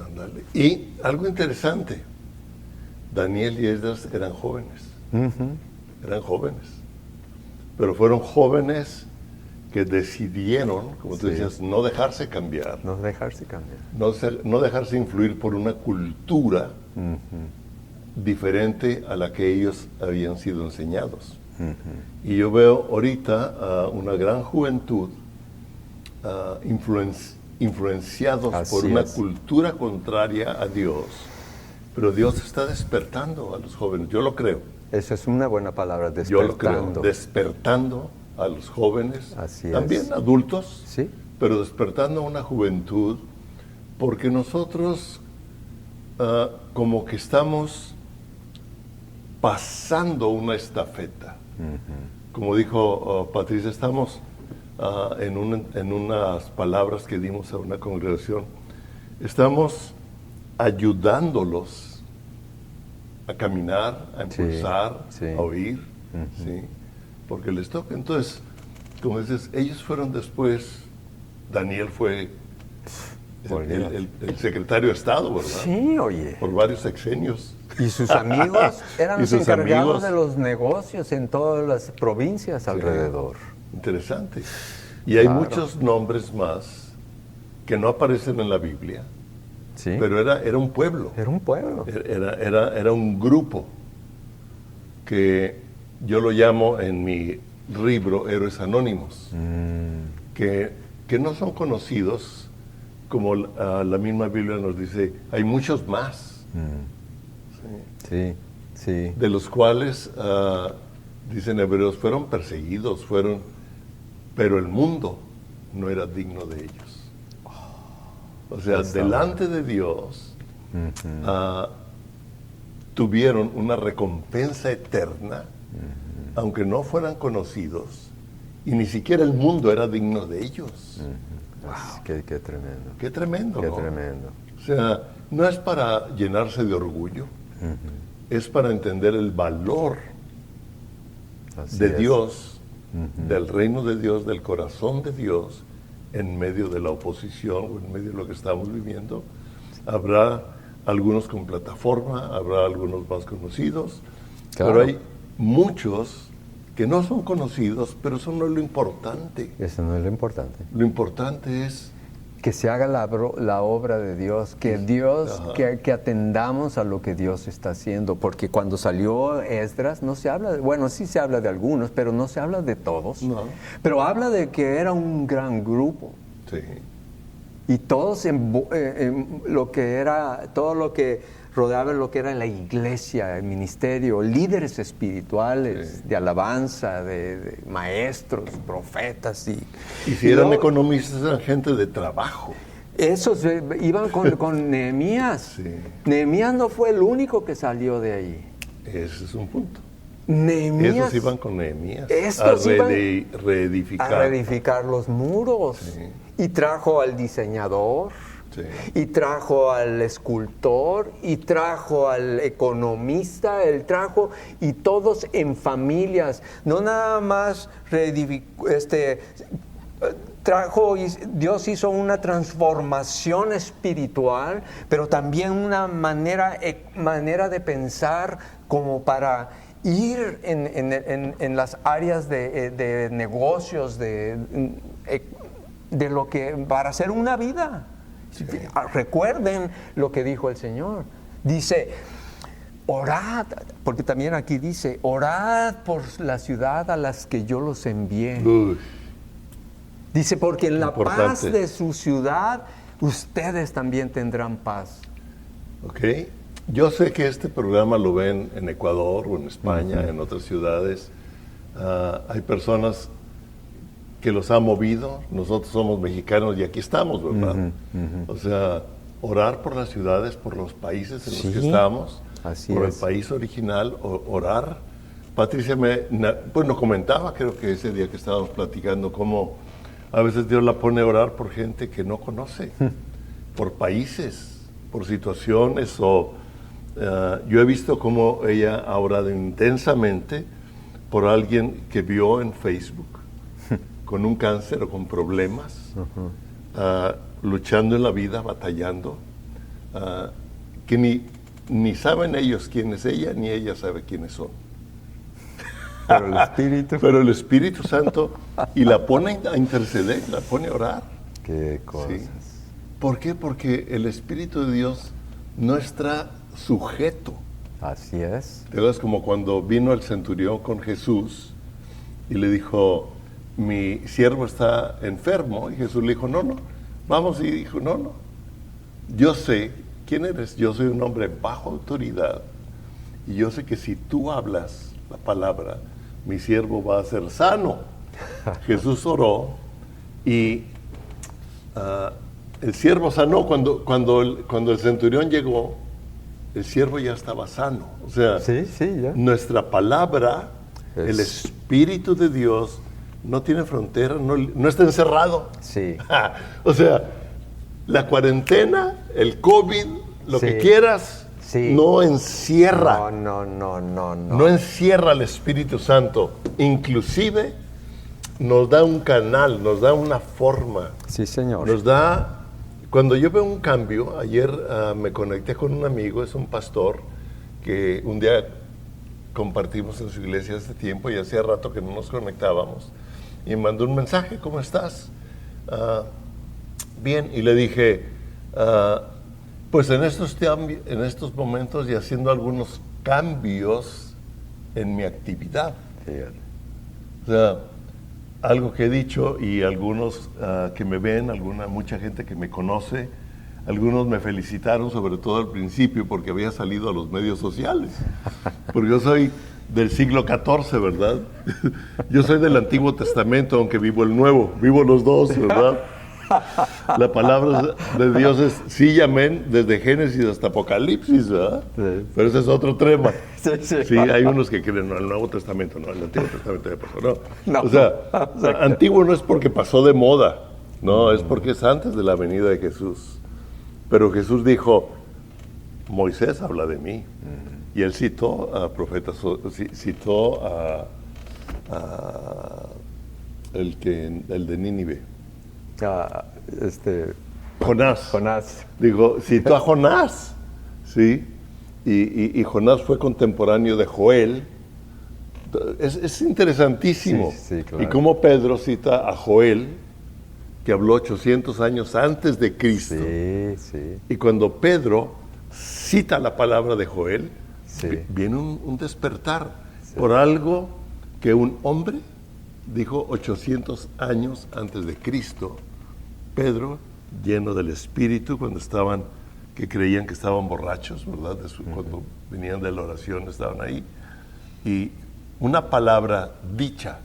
[SPEAKER 2] Ándale. Y algo interesante, Daniel y Esdras eran jóvenes, pero fueron jóvenes que decidieron, como tú decías, no dejarse cambiar.
[SPEAKER 1] No dejarse cambiar.
[SPEAKER 2] No dejarse influir por una cultura diferente a la que ellos habían sido enseñados. Y yo veo ahorita una gran juventud influenciados por una cultura contraria a Dios. Pero Dios está despertando a los jóvenes, yo lo creo.
[SPEAKER 1] Esa es una buena palabra, despertando.
[SPEAKER 2] Yo lo creo, despertando a los jóvenes, también adultos,
[SPEAKER 1] ¿sí?
[SPEAKER 2] Pero despertando a una juventud, porque nosotros como que estamos pasando una estafeta. Como dijo Patricia, estamos en unas palabras que dimos a una congregación, estamos ayudándolos a caminar, a impulsar, a oír, ¿sí? Porque les toca. Entonces, como dices, ellos fueron después, Daniel fue el secretario de Estado, ¿verdad?
[SPEAKER 1] Sí, oye.
[SPEAKER 2] Por varios sexenios.
[SPEAKER 1] Y sus amigos eran los encargados de los negocios en todas las provincias alrededor.
[SPEAKER 2] Interesante. Y hay muchos nombres más que no aparecen en la Biblia, pero era un pueblo.
[SPEAKER 1] Era un pueblo.
[SPEAKER 2] Era un grupo que yo lo llamo en mi libro Héroes Anónimos, que no son conocidos, como la misma Biblia nos dice, hay muchos más, de los cuales, dicen hebreos, fueron perseguidos, pero el mundo no era digno de ellos. O sea, delante de Dios tuvieron una recompensa eterna, aunque no fueran conocidos, y ni siquiera el mundo era digno de ellos.
[SPEAKER 1] Wow. Qué tremendo.
[SPEAKER 2] Qué tremendo,
[SPEAKER 1] Qué
[SPEAKER 2] ¿no?
[SPEAKER 1] tremendo.
[SPEAKER 2] O sea, no es para llenarse de orgullo, es para entender el valor de Dios, del reino de Dios, del corazón de Dios, en medio de la oposición o en medio de lo que estamos viviendo. Habrá algunos con plataforma, habrá algunos más conocidos, pero hay muchos que no son conocidos, pero eso no es lo importante.
[SPEAKER 1] Eso no es lo importante.
[SPEAKER 2] Lo importante es
[SPEAKER 1] que se haga la obra de Dios, que Dios, que atendamos a lo que Dios está haciendo, porque cuando salió Esdras no se habla, bueno, sí se habla de algunos, pero no se habla de todos, pero habla de que era un gran grupo.
[SPEAKER 2] Sí.
[SPEAKER 1] Y todos lo que era, todo lo que rodeaba lo que era la iglesia, el ministerio, líderes espirituales, de alabanza, de maestros, profetas. Y
[SPEAKER 2] si eran economistas, eran gente de trabajo.
[SPEAKER 1] Esos iban con Nehemías. Nehemías no fue el único que salió de ahí.
[SPEAKER 2] Ese es un punto.
[SPEAKER 1] Nehemías,
[SPEAKER 2] esos iban con Nehemías
[SPEAKER 1] a
[SPEAKER 2] reedificar
[SPEAKER 1] los muros. Y trajo al diseñador. Y trajo al escultor, y trajo al economista, y todos en familias, no nada más Dios hizo una transformación espiritual, pero también una manera de pensar como para ir en las áreas de negocios, de lo que, para hacer una vida. Recuerden lo que dijo el Señor. Dice, orad, porque también aquí dice, orad por la ciudad a las que yo los envié. Dice, porque en la paz de su ciudad, ustedes también tendrán paz.
[SPEAKER 2] Ok. Yo sé que este programa lo ven en Ecuador o en España, en otras ciudades. Hay personas que los ha movido. Nosotros somos mexicanos y aquí estamos, ¿verdad? O sea, orar por las ciudades, por los países en los que estamos, por el país original, orar. Patricia nos comentaba, creo que ese día que estábamos platicando, cómo a veces Dios la pone a orar por gente que no conoce, por países, por situaciones. Yo he visto cómo ella ha orado intensamente por alguien que vio en Facebook con un cáncer o con problemas, luchando en la vida, batallando, que ni saben ellos quién es ella, ni ella sabe quiénes son. Pero el Espíritu Santo, y la pone a interceder, la pone a orar.
[SPEAKER 1] Qué cosas.
[SPEAKER 2] ¿Sí? ¿Por qué? Porque el Espíritu de Dios no está sujeto.
[SPEAKER 1] Así es.
[SPEAKER 2] ¿Te acuerdas como cuando vino el centurión con Jesús y le dijo, mi siervo está enfermo? Y Jesús le dijo, no, vamos. Y dijo, no, yo sé quién eres. Yo soy un hombre bajo autoridad y yo sé que si tú hablas la palabra, mi siervo va a ser sano. Jesús oró y el siervo sanó. Cuando el centurión llegó, el siervo ya estaba sano. O sea,
[SPEAKER 1] ya.
[SPEAKER 2] Nuestra palabra, el Espíritu de Dios, no tiene frontera, no está encerrado.
[SPEAKER 1] Sí.
[SPEAKER 2] O sea, la cuarentena, el COVID, lo que quieras, no encierra.
[SPEAKER 1] No.
[SPEAKER 2] No encierra al Espíritu Santo. Inclusive nos da un canal, nos da una forma.
[SPEAKER 1] Sí, Señor.
[SPEAKER 2] Nos da... Cuando yo veo un cambio, ayer me conecté con un amigo, es un pastor, que un día compartimos en su iglesia hace tiempo y hacía rato que no nos conectábamos, y me mandó un mensaje, ¿cómo estás? Bien, y le dije, pues en estos momentos y haciendo algunos cambios en mi actividad. O sea, algo que he dicho, y algunos que me ven, mucha gente que me conoce, algunos me felicitaron, sobre todo al principio, porque había salido a los medios sociales. Porque yo soy del siglo XIV, ¿verdad? Yo soy del Antiguo Testamento, aunque vivo el Nuevo. Vivo los dos, ¿verdad? La palabra de Dios es sí y amén, desde Génesis hasta Apocalipsis, ¿verdad? Sí. Pero ese es otro tema. Sí, hay unos que creen, no, el Nuevo Testamento, no, el Antiguo Testamento ya pasó, no. O sea, antiguo no es porque pasó de moda, no, es porque es antes de la venida de Jesús. Pero Jesús dijo, Moisés habla de mí. Y él citó a profetas, citó a el de Nínive. Jonás. Digo, citó a Jonás, ¿sí? Y Jonás fue contemporáneo de Joel. Es interesantísimo. Sí, claro. Y como Pedro cita a Joel, que habló 800 años antes de Cristo. Sí. Y cuando Pedro cita la palabra de Joel, viene un despertar por algo que un hombre dijo 800 años antes de Cristo. Pedro, lleno del Espíritu, que creían que estaban borrachos, ¿verdad? Cuando venían de la oración estaban ahí. Y una palabra dicha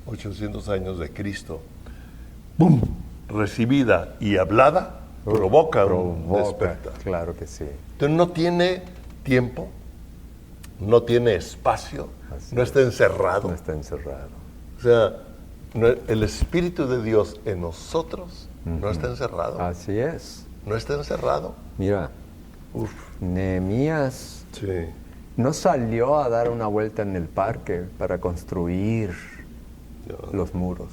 [SPEAKER 2] 800 años de Cristo, ¡bum!, recibida y hablada, provoca un despertar.
[SPEAKER 1] Claro que sí.
[SPEAKER 2] Entonces no tiene tiempo, no tiene espacio, no está encerrado.
[SPEAKER 1] No está encerrado.
[SPEAKER 2] O sea, el Espíritu de Dios en nosotros no está encerrado.
[SPEAKER 1] Así es.
[SPEAKER 2] No está encerrado.
[SPEAKER 1] Mira, Nehemías no salió a dar una vuelta en el parque para construir los muros.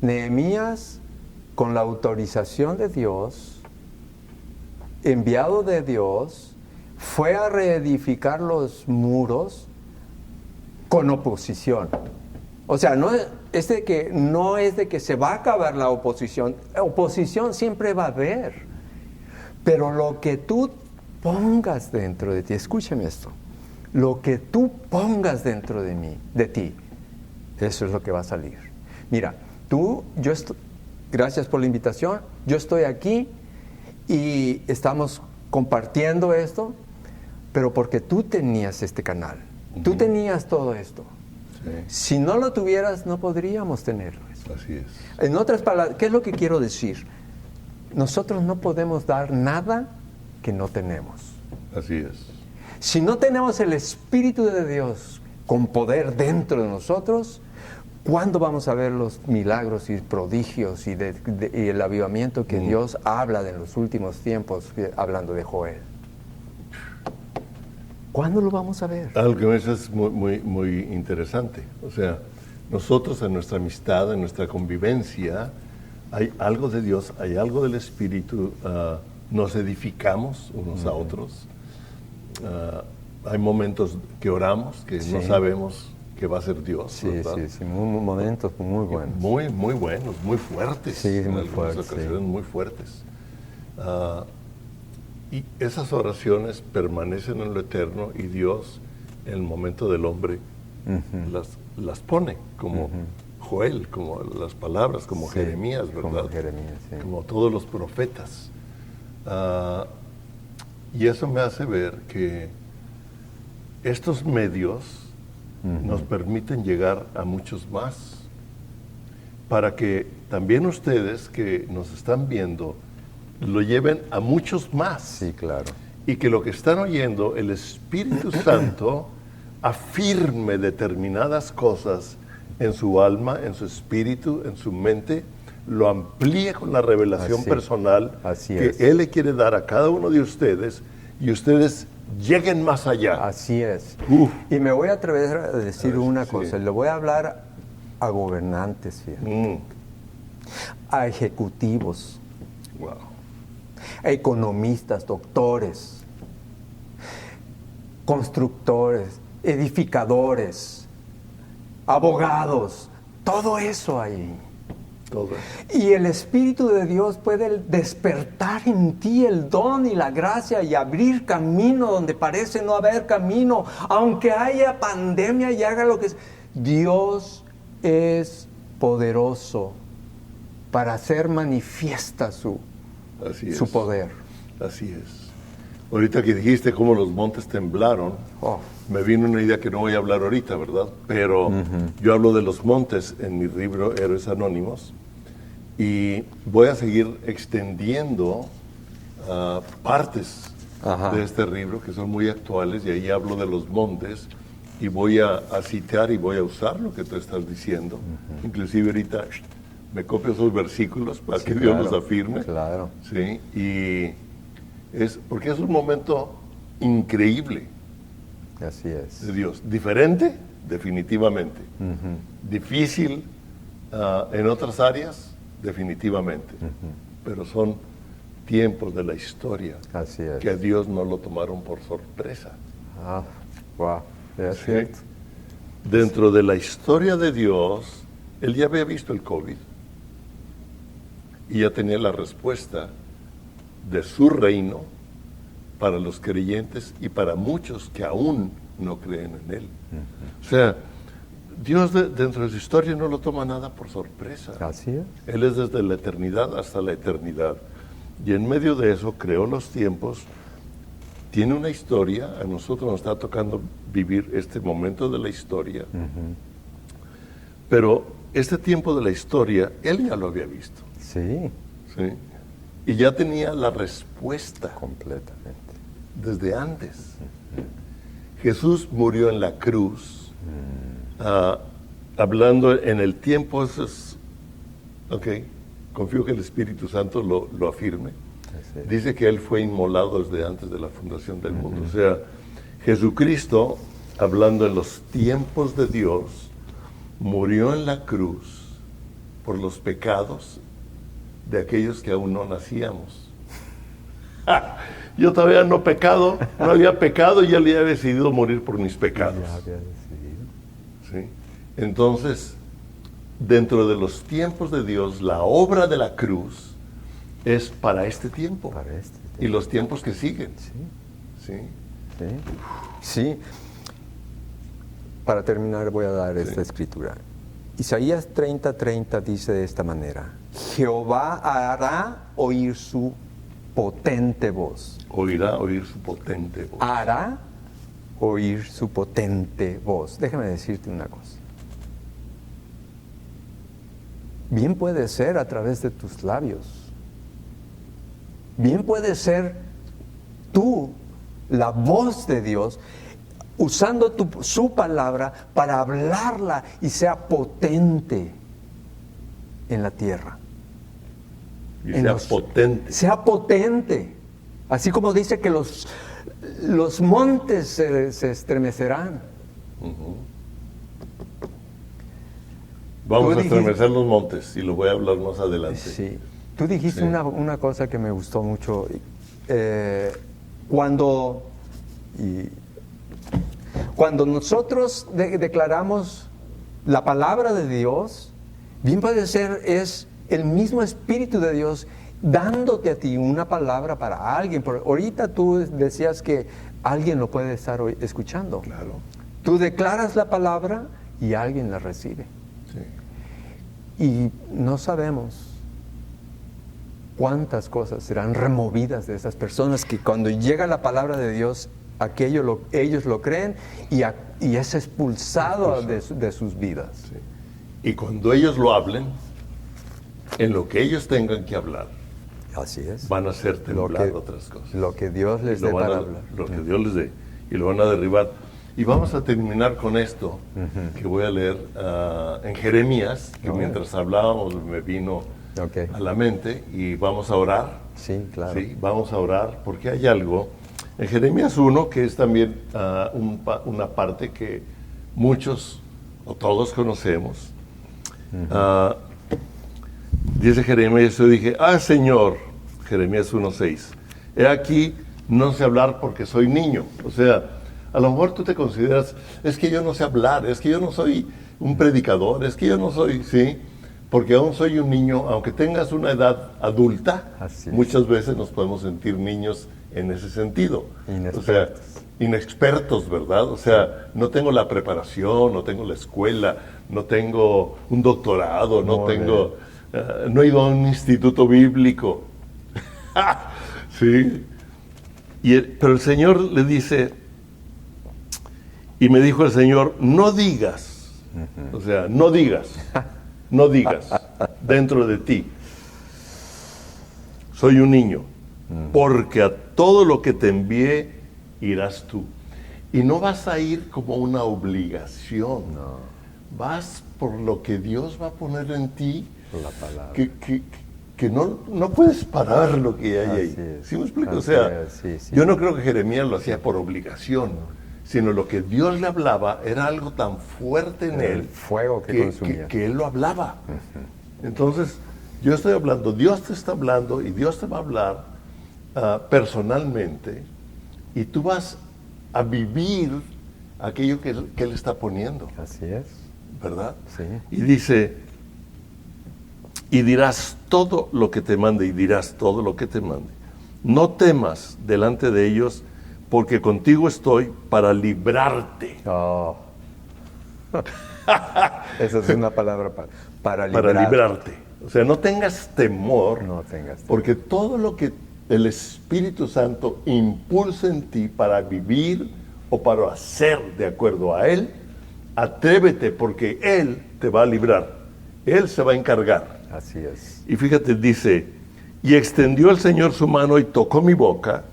[SPEAKER 1] Nehemías, con la autorización de Dios, enviado de Dios, fue a reedificar los muros con oposición. O sea, no es de que se va a acabar la oposición. Oposición siempre va a haber. Pero lo que tú pongas dentro de ti, escúchame esto, lo que tú pongas dentro de ti, eso es lo que va a salir. Mira, gracias por la invitación, yo estoy aquí y estamos compartiendo esto, pero porque tú tenías este canal. Tú tenías todo esto.
[SPEAKER 2] Sí.
[SPEAKER 1] Si no lo tuvieras, no podríamos tenerlo.
[SPEAKER 2] Así es.
[SPEAKER 1] En otras palabras, ¿qué es lo que quiero decir? Nosotros no podemos dar nada que no tenemos.
[SPEAKER 2] Así es.
[SPEAKER 1] Si no tenemos el Espíritu de Dios con poder dentro de nosotros, ¿cuándo vamos a ver los milagros y prodigios y el avivamiento que Dios habla de en los últimos tiempos, hablando de Joel? ¿Cuándo lo vamos a ver?
[SPEAKER 2] Algo que eso es muy interesante. O sea, nosotros en nuestra amistad, en nuestra convivencia, hay algo de Dios, hay algo del Espíritu, nos edificamos unos a otros. Hay momentos que oramos, que no sabemos que va a ser Dios.
[SPEAKER 1] Sí, momentos muy buenos.
[SPEAKER 2] Muy buenos, muy fuertes.
[SPEAKER 1] Sí,
[SPEAKER 2] en
[SPEAKER 1] muy
[SPEAKER 2] algunas
[SPEAKER 1] fuertes,
[SPEAKER 2] ocasiones muy fuertes. Y esas oraciones permanecen en lo eterno y Dios, en el momento del hombre, las pone, como Joel, como las palabras, como Jeremías, ¿verdad?
[SPEAKER 1] Como Jeremías, sí.
[SPEAKER 2] Como todos los profetas. Y eso me hace ver que estos medios nos permiten llegar a muchos más, para que también ustedes que nos están viendo lo lleven a muchos más.
[SPEAKER 1] Sí, claro.
[SPEAKER 2] Y que lo que están oyendo, el Espíritu Santo afirme determinadas cosas en su alma, en su espíritu, en su mente, lo amplíe con la revelación personal que Él le quiere dar a cada uno de ustedes, y ustedes lleguen más allá.
[SPEAKER 1] Así es. Y me voy a atrever a decir una cosa. Le voy a hablar a gobernantes, a ejecutivos, a economistas, doctores, constructores, edificadores, abogados, todo eso ahí.
[SPEAKER 2] Todo.
[SPEAKER 1] Y el Espíritu de Dios puede despertar en ti el don y la gracia y abrir camino donde parece no haber camino, aunque haya pandemia y haga lo que es. Dios es poderoso para hacer manifiesta su poder.
[SPEAKER 2] Así es. Ahorita que dijiste cómo los montes temblaron, me vino una idea que no voy a hablar ahorita, ¿verdad? Pero yo hablo de los montes en mi libro Héroes Anónimos, y voy a seguir extendiendo partes de este libro que son muy actuales, y ahí hablo de los montes, y voy a citar y voy a usar lo que tú estás diciendo. Inclusive ahorita me copio esos versículos para que Dios los afirme.
[SPEAKER 1] Claro.
[SPEAKER 2] Sí, y porque es un momento increíble.
[SPEAKER 1] Así es.
[SPEAKER 2] De Dios. Diferente, definitivamente. Difícil en otras áreas, definitivamente. Pero son tiempos de la historia.
[SPEAKER 1] Así es.
[SPEAKER 2] Que a Dios no lo tomaron por sorpresa.
[SPEAKER 1] Es cierto.
[SPEAKER 2] Dentro de la historia de Dios, Él ya había visto el COVID y ya tenía la respuesta de su reino para los creyentes y para muchos que aún no creen en Él. O sea, Dios dentro de su historia no lo toma nada por sorpresa.
[SPEAKER 1] Así es.
[SPEAKER 2] Él es desde la eternidad hasta la eternidad. Y en medio de eso creó los tiempos, tiene una historia, a nosotros nos está tocando vivir este momento de la historia, pero este tiempo de la historia, Él ya lo había visto.
[SPEAKER 1] Sí.
[SPEAKER 2] ¿Sí? Y ya tenía la respuesta.
[SPEAKER 1] Completamente.
[SPEAKER 2] Desde antes. Jesús murió en la cruz, hablando en el tiempo, confío que el Espíritu Santo lo afirme. Dice que Él fue inmolado desde antes de la fundación del mundo. O sea, Jesucristo, hablando en los tiempos de Dios, murió en la cruz por los pecados de aquellos que aún no nacíamos. Yo todavía no había pecado, y ya le había decidido morir por mis pecados.
[SPEAKER 1] Ya había decidido.
[SPEAKER 2] ¿Sí? Entonces, dentro de los tiempos de Dios, la obra de la cruz es para este tiempo. Y los tiempos que siguen.
[SPEAKER 1] Sí. Para terminar voy a dar esta escritura. Isaías 30:30 dice de esta manera: Jehová hará oír su potente voz.
[SPEAKER 2] Oirá oír su potente voz.
[SPEAKER 1] Hará oír su potente voz. Déjame decirte una cosa. Bien puede ser a través de tus labios. Bien puede ser tú, la voz de Dios, usando su palabra para hablarla y sea potente en la tierra.
[SPEAKER 2] Y sea potente.
[SPEAKER 1] Sea potente. Así como dice que los montes se estremecerán.
[SPEAKER 2] Uh-huh. Vamos a estremecer los montes y lo voy a hablar más adelante.
[SPEAKER 1] Sí. Tú dijiste una cosa que me gustó mucho. Cuando nosotros declaramos la palabra de Dios, bien puede ser es el mismo Espíritu de Dios dándote a ti una palabra para alguien. Porque ahorita tú decías que alguien lo puede estar escuchando.
[SPEAKER 2] Claro.
[SPEAKER 1] Tú declaras la palabra y alguien la recibe.
[SPEAKER 2] Sí.
[SPEAKER 1] Y no sabemos cuántas cosas serán removidas de esas personas que cuando llega la palabra de Dios, ellos lo creen y es expulsado de sus vidas.
[SPEAKER 2] Sí. Y cuando ellos lo hablen, en lo que ellos tengan que hablar,
[SPEAKER 1] así es,
[SPEAKER 2] van a hacer temblar otras cosas.
[SPEAKER 1] Lo que Dios les dé para hablar.
[SPEAKER 2] Lo que Dios les dé. Y lo van a derribar. Y vamos a terminar con esto, que voy a leer en Jeremías, que mientras hablábamos me vino a la mente, y vamos a orar.
[SPEAKER 1] Sí, claro.
[SPEAKER 2] Sí, vamos a orar, porque hay algo en Jeremías 1, que es también una parte que muchos o todos conocemos. Dice Jeremías, yo dije, Señor, Jeremías 1:6, he aquí, no sé hablar porque soy niño. O sea, a lo mejor tú te consideras, es que yo no sé hablar, es que yo no soy un predicador, es que yo no soy, sí, porque aún soy un niño, aunque tengas una edad adulta, muchas veces nos podemos sentir niños en ese sentido.
[SPEAKER 1] Inexpertos.
[SPEAKER 2] O sea, inexpertos, ¿verdad? O sea, no tengo la preparación, no tengo la escuela, no tengo un doctorado, no he ido a un instituto bíblico. Sí. Pero el Señor le dice, y me dijo el Señor, no digas, o sea, no digas dentro de ti, soy un niño, porque a todo lo que te envié irás tú. Y no vas a ir como una obligación, vas por lo que Dios va a poner en ti,
[SPEAKER 1] por la palabra.
[SPEAKER 2] Que no puedes parar lo que hay ahí. ¿Sí me explico? O sea, yo no creo que Jeremías lo hacía por obligación, sino lo que Dios le hablaba era algo tan fuerte en él,
[SPEAKER 1] el fuego que consumía,
[SPEAKER 2] que él lo hablaba. Entonces, yo estoy hablando, Dios te está hablando y Dios te va a hablar personalmente, y tú vas a vivir aquello que él está poniendo.
[SPEAKER 1] Así es.
[SPEAKER 2] ¿Verdad?
[SPEAKER 1] Sí.
[SPEAKER 2] Y dice, y dirás todo lo que te mande, y dirás todo lo que te mande. No temas delante de ellos, porque contigo estoy para librarte.
[SPEAKER 1] Oh. Esa es una palabra para librarte.
[SPEAKER 2] Para librarte. O sea, no tengas temor, porque todo lo que el Espíritu Santo impulsa en ti para vivir o para hacer de acuerdo a Él, atrévete, porque Él te va a librar. Él se va a encargar.
[SPEAKER 1] Así es.
[SPEAKER 2] Y fíjate, dice, y extendió el Señor su mano y tocó mi boca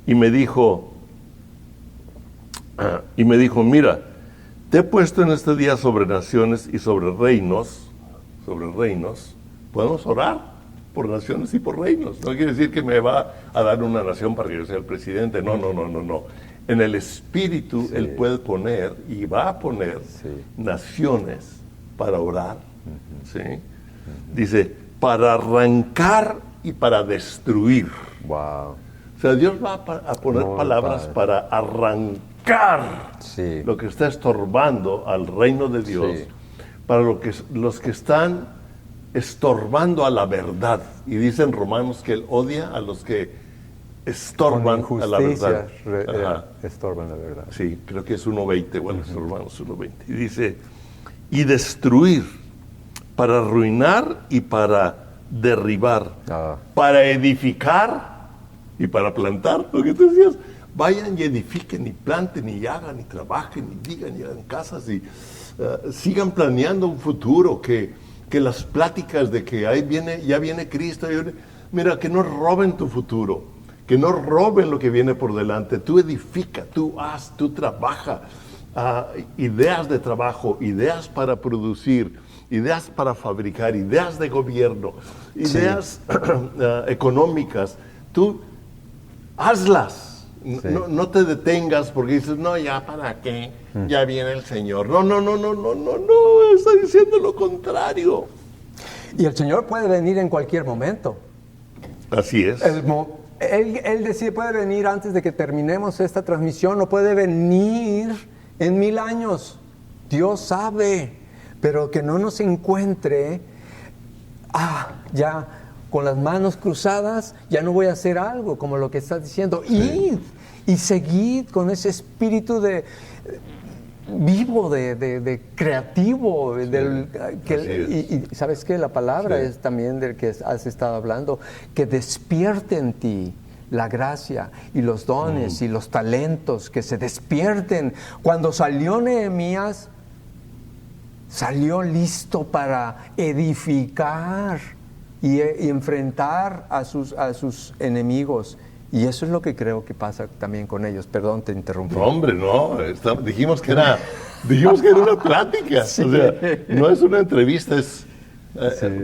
[SPEAKER 2] y me dijo, mira, te he puesto en este día sobre naciones y sobre reinos. Podemos orar por naciones y por reinos. No quiere decir que me va a dar una nación para que yo sea el presidente. No. En el Espíritu Él puede poner y va a poner naciones para orar. ¿Sí? Dice, para arrancar y para destruir.
[SPEAKER 1] Wow.
[SPEAKER 2] O sea, Dios va a poner palabras para arrancar lo que está estorbando al reino de Dios, para los que están estorbando a la verdad. Y dicen Romanos que Él odia a los que estorban a la verdad.
[SPEAKER 1] Estorban la verdad.
[SPEAKER 2] Sí, creo que es 1:20, bueno, es Romanos 1:20. Y dice, y destruir, para arruinar y para derribar, para edificar Y para plantar, lo que tú decías, vayan y edifiquen, y planten, y hagan, y trabajen, y digan, y hagan casas, y sigan planeando un futuro, que las pláticas de que ya viene Cristo, mira, que no roben tu futuro, que no roben lo que viene por delante. Tú edifica, tú haz, tú trabaja, ideas de trabajo, ideas para producir, ideas para fabricar, ideas de gobierno, ideas económicas. Tú hazlas. Sí. No te detengas porque dices, no, ya para qué, ya viene el Señor. No, está diciendo lo contrario.
[SPEAKER 1] Y el Señor puede venir en cualquier momento.
[SPEAKER 2] Así es.
[SPEAKER 1] Él decide, puede venir antes de que terminemos esta transmisión, o puede venir en 1000 años. Dios sabe, pero que no nos encuentre, ya con las manos cruzadas, ya no voy a hacer algo, como lo que estás diciendo. Sí. Y seguid con ese espíritu vivo, de creativo. Sí. Y ¿sabes qué? La palabra es también del que has estado hablando, que despierte en ti la gracia y los dones y los talentos, que se despierten. Cuando salió Nehemías, salió listo para edificar y enfrentar a sus enemigos. Y eso es lo que creo que pasa también con ellos. Perdón, te interrumpí.
[SPEAKER 2] No, hombre, no. Dijimos que era una plática. Sí. O sea, no es una entrevista,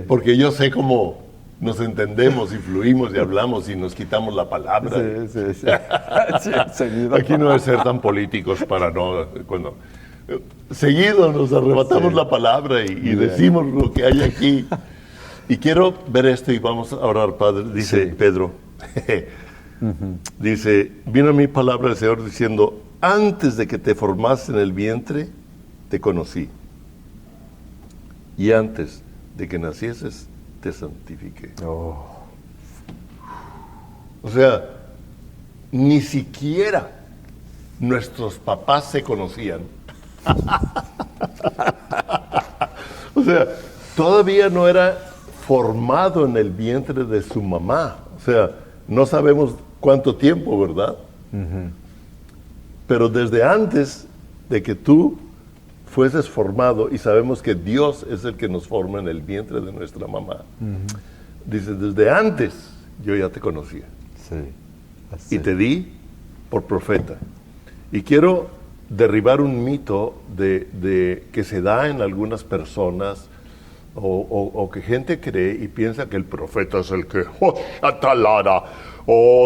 [SPEAKER 2] porque yo sé cómo nos entendemos y fluimos y hablamos y nos quitamos la palabra. Sí. Aquí no es ser tan políticos para no... Cuando seguido nos arrebatamos la palabra y decimos lo que hay aquí. Y quiero ver esto y vamos a orar, Padre. Dice Pedro... Dice, vino a mí palabra del Señor diciendo, antes de que te formase en el vientre, te conocí. Y antes de que nacieses, te santifiqué. O sea, ni siquiera nuestros papás se conocían. O sea, todavía no era formado en el vientre de su mamá. O sea, no sabemos cuánto tiempo, ¿verdad? Pero desde antes de que tú fueses formado, y sabemos que Dios es el que nos forma en el vientre de nuestra mamá, dice, desde antes yo ya te conocía. Sí, así. Y te di por profeta. Y quiero derribar un mito de que se da en algunas personas, o que gente cree y piensa que el profeta es el que,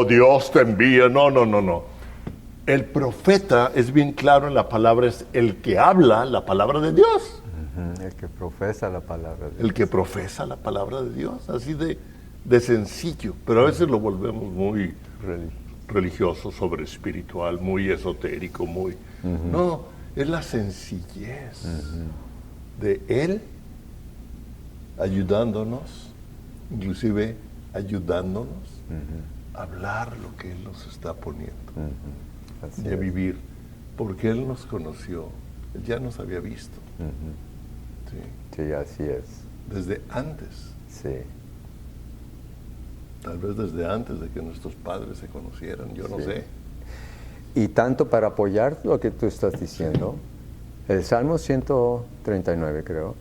[SPEAKER 2] Dios te envía. No. El profeta es bien claro en la palabra, es el que habla la palabra de Dios.
[SPEAKER 1] El que profesa la palabra de Dios.
[SPEAKER 2] El que profesa la palabra de Dios, así de sencillo. Pero a veces lo volvemos muy religioso, sobre espiritual, muy esotérico, muy... No, es la sencillez de Él ayudándonos, inclusive ayudándonos a hablar lo que Él nos está poniendo, y a vivir, porque Él nos conoció, Él ya nos había visto.
[SPEAKER 1] Sí, así es.
[SPEAKER 2] Desde antes.
[SPEAKER 1] Sí.
[SPEAKER 2] Tal vez desde antes de que nuestros padres se conocieran, yo no sé.
[SPEAKER 1] Y tanto para apoyar lo que tú estás diciendo, el Salmo 139, creo,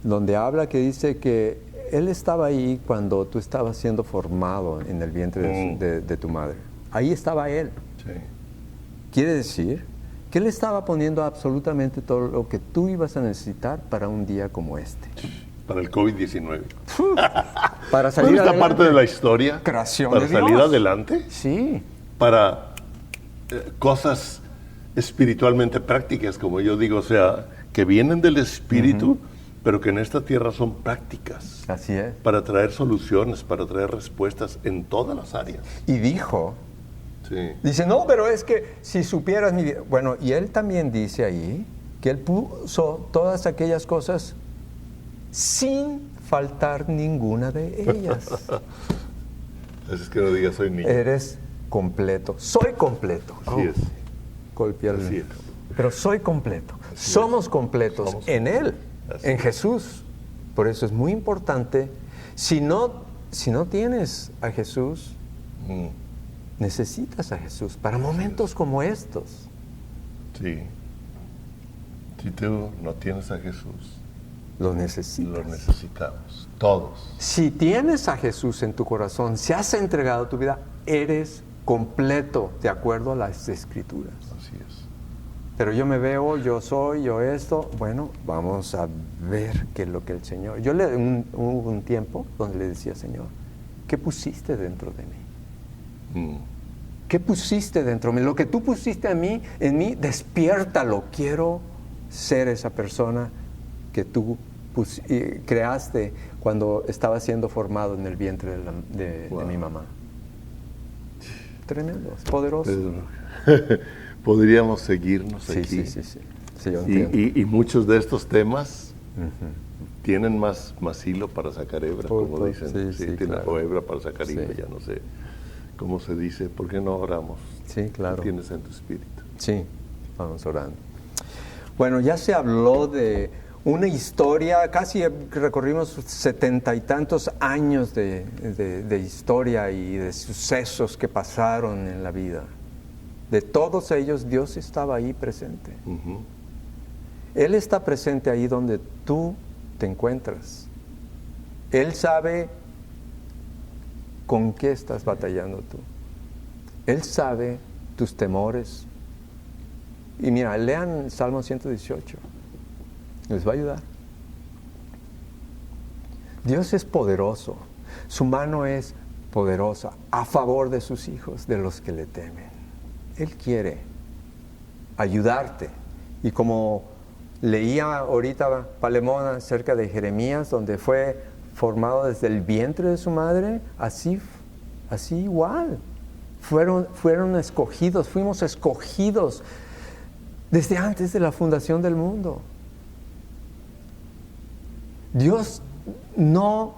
[SPEAKER 1] donde habla que dice que Él estaba ahí cuando tú estabas siendo formado en el vientre de tu madre. Ahí estaba Él. Sí. Quiere decir que Él estaba poniendo absolutamente todo lo que tú ibas a necesitar para un día como este.
[SPEAKER 2] Para el COVID-19.
[SPEAKER 1] Para salir
[SPEAKER 2] adelante. Esta parte de la historia.
[SPEAKER 1] Creación
[SPEAKER 2] para
[SPEAKER 1] de
[SPEAKER 2] salir
[SPEAKER 1] Dios.
[SPEAKER 2] Adelante.
[SPEAKER 1] Sí.
[SPEAKER 2] Para cosas espiritualmente prácticas, como yo digo, o sea, que vienen del Espíritu, pero que en esta tierra son prácticas.
[SPEAKER 1] Así es.
[SPEAKER 2] Para traer soluciones, para traer respuestas en todas las áreas.
[SPEAKER 1] Y dice, no, pero es que si supieras mi vida. Bueno, y Él también dice ahí que Él puso todas aquellas cosas sin faltar ninguna de ellas.
[SPEAKER 2] Es que no digas soy niño.
[SPEAKER 1] Eres completo. Soy completo.
[SPEAKER 2] Así es.
[SPEAKER 1] Así es. Pero soy completo. Somos completos en Él, en Jesús. Por eso es muy importante. Si no tienes a Jesús, Necesitas a Jesús para momentos como estos.
[SPEAKER 2] Sí. Si tú no tienes a Jesús,
[SPEAKER 1] Lo necesitas.
[SPEAKER 2] lo necesitamos, todos.
[SPEAKER 1] Si tienes a Jesús en tu corazón, si has entregado tu vida, eres completo de acuerdo a las Escrituras.
[SPEAKER 2] Así es.
[SPEAKER 1] Pero yo me veo, yo soy, yo esto. Bueno, vamos a ver qué es lo que el Señor... Hubo un tiempo donde le decía, Señor, ¿qué pusiste dentro de mí? ¿Qué pusiste dentro de mí? Lo que tú pusiste en mí, despiértalo. Quiero ser esa persona que tú creaste cuando estaba siendo formado en el vientre de mi mamá. Tremendo, poderoso.
[SPEAKER 2] Podríamos seguirnos aquí.
[SPEAKER 1] Sí, yo entiendo.
[SPEAKER 2] Y muchos de estos temas tienen más hilo para sacar hebra, como dicen. Sí, tienen
[SPEAKER 1] claro.
[SPEAKER 2] hebra para sacar hilo, ya no sé cómo se dice. ¿Por qué no oramos?
[SPEAKER 1] Sí, claro.
[SPEAKER 2] ¿Qué tienes en tu espíritu?
[SPEAKER 1] Sí, vamos orando. Bueno, ya se habló de una historia, casi recorrimos 70 y tantos años de historia y de sucesos que pasaron en la vida. De todos ellos, Dios estaba ahí presente. Él está presente ahí donde tú te encuentras. Él sabe con qué estás batallando tú. Él sabe tus temores. Y mira, lean Salmo 118. Les va a ayudar. Dios es poderoso. Su mano es poderosa a favor de sus hijos, de los que le temen. Él quiere ayudarte. Y como leía ahorita Palemón acerca de Jeremías, donde fue formado desde el vientre de su madre, así igual. Fueron escogidos, fuimos escogidos desde antes de la fundación del mundo. Dios no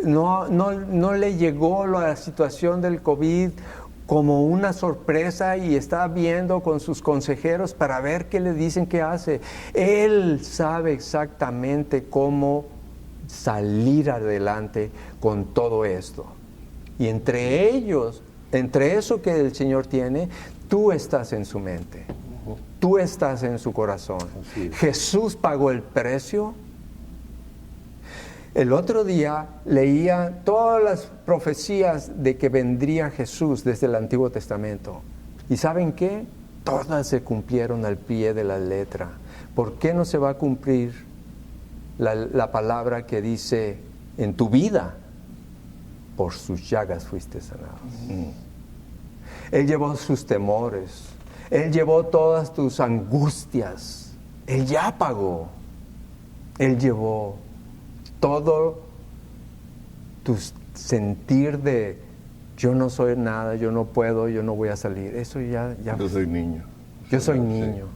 [SPEAKER 1] le llegó la situación del COVID como una sorpresa y está viendo con sus consejeros para ver qué le dicen que hace. Él sabe exactamente cómo salir adelante con todo esto. Y entre eso que el Señor tiene, tú estás en su mente. Tú estás en su corazón. Jesús pagó el precio. El otro día leía todas las profecías de que vendría Jesús desde el Antiguo Testamento. ¿Y saben qué? Todas se cumplieron al pie de la letra. ¿Por qué no se va a cumplir la palabra que dice en tu vida? Por sus llagas fuiste sanados. Él llevó sus temores. Él llevó todas tus angustias. Él ya pagó. Él llevó todo tu sentir de yo no soy nada, yo no puedo, yo no voy a salir. Eso ya.
[SPEAKER 2] Yo soy niño.
[SPEAKER 1] Yo soy niño.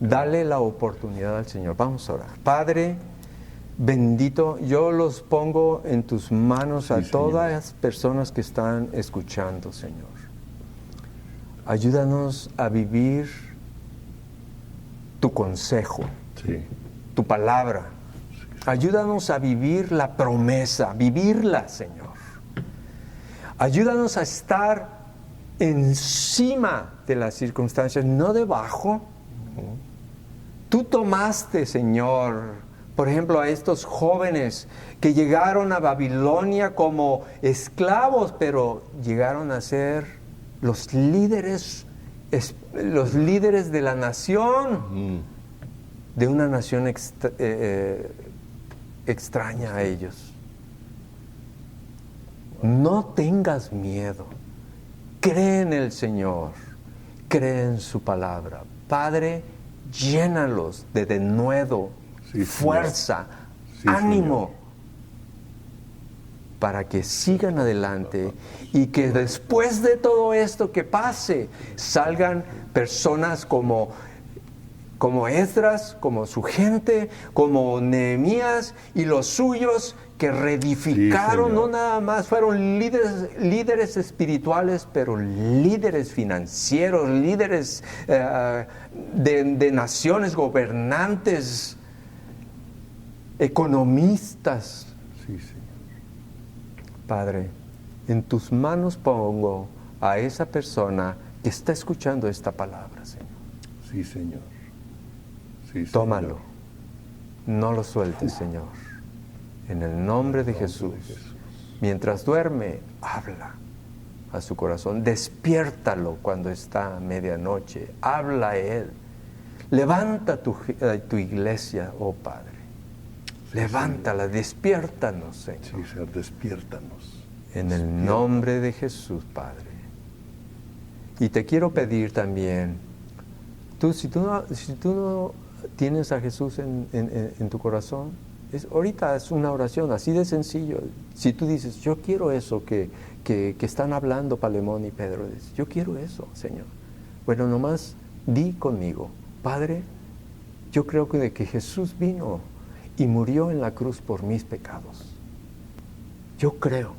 [SPEAKER 1] Dale la oportunidad al Señor. Vamos a orar. Padre bendito, yo los pongo en tus manos a todas las personas que están escuchando, Señor. Ayúdanos a vivir tu consejo, tu palabra. Ayúdanos a vivir la promesa, vivirla, Señor. Ayúdanos a estar encima de las circunstancias, no debajo. Tú tomaste, Señor, por ejemplo, a estos jóvenes que llegaron a Babilonia como esclavos, pero llegaron a ser los líderes de la nación, de una nación extraña a ellos. No tengas miedo. Cree en el Señor. Cree en su palabra. Padre, llénalos de denuedo, fuerza, ánimo, para que sigan adelante y que después de todo esto que pase, salgan personas como Esdras, como su gente, como Nehemías y los suyos que reedificaron, no nada más fueron líderes espirituales, pero líderes financieros, líderes de naciones, gobernantes, economistas.
[SPEAKER 2] Sí, Señor.
[SPEAKER 1] Padre, En tus manos pongo a esa persona que está escuchando esta palabra, Señor.
[SPEAKER 2] Sí, Señor. Sí, Señor.
[SPEAKER 1] Tómalo. No lo sueltes, Señor. En el nombre de Jesús. Mientras duerme, habla a su corazón. Despiértalo cuando está a medianoche. Habla a Él. Levanta tu iglesia, oh Padre. Sí, levántala, Señor. Despiértanos, Señor.
[SPEAKER 2] Sí, Señor, despiértanos.
[SPEAKER 1] En el nombre de Jesús, Padre. Y te quiero pedir también, si tú no tienes a Jesús en tu corazón, ahorita es una oración así de sencillo. Si tú dices, yo quiero eso que están hablando Palemón y Pedro, yo quiero eso, Señor. Bueno, nomás di conmigo, Padre, yo creo que Jesús vino y murió en la cruz por mis pecados. Yo creo.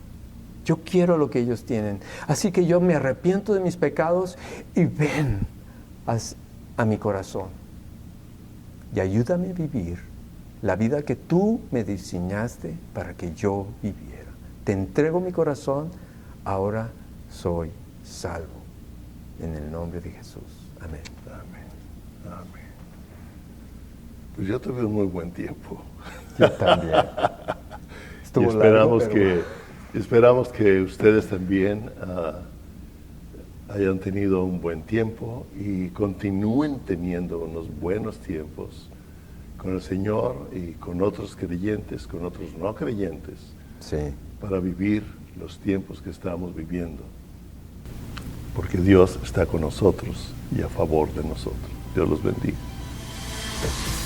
[SPEAKER 1] Yo quiero lo que ellos tienen. Así que yo me arrepiento de mis pecados y ven a mi corazón. Y ayúdame a vivir la vida que tú me diseñaste para que yo viviera. Te entrego mi corazón, ahora soy salvo. En el nombre de Jesús. Amén.
[SPEAKER 2] Amén. Amén. Pues yo tuve un muy buen tiempo.
[SPEAKER 1] Yo también.
[SPEAKER 2] Y esperamos que ustedes también hayan tenido un buen tiempo y continúen teniendo unos buenos tiempos con el Señor y con otros creyentes, con otros no creyentes,
[SPEAKER 1] sí,
[SPEAKER 2] para vivir los tiempos que estamos viviendo. Porque Dios está con nosotros y a favor de nosotros. Dios los bendiga.
[SPEAKER 1] Gracias.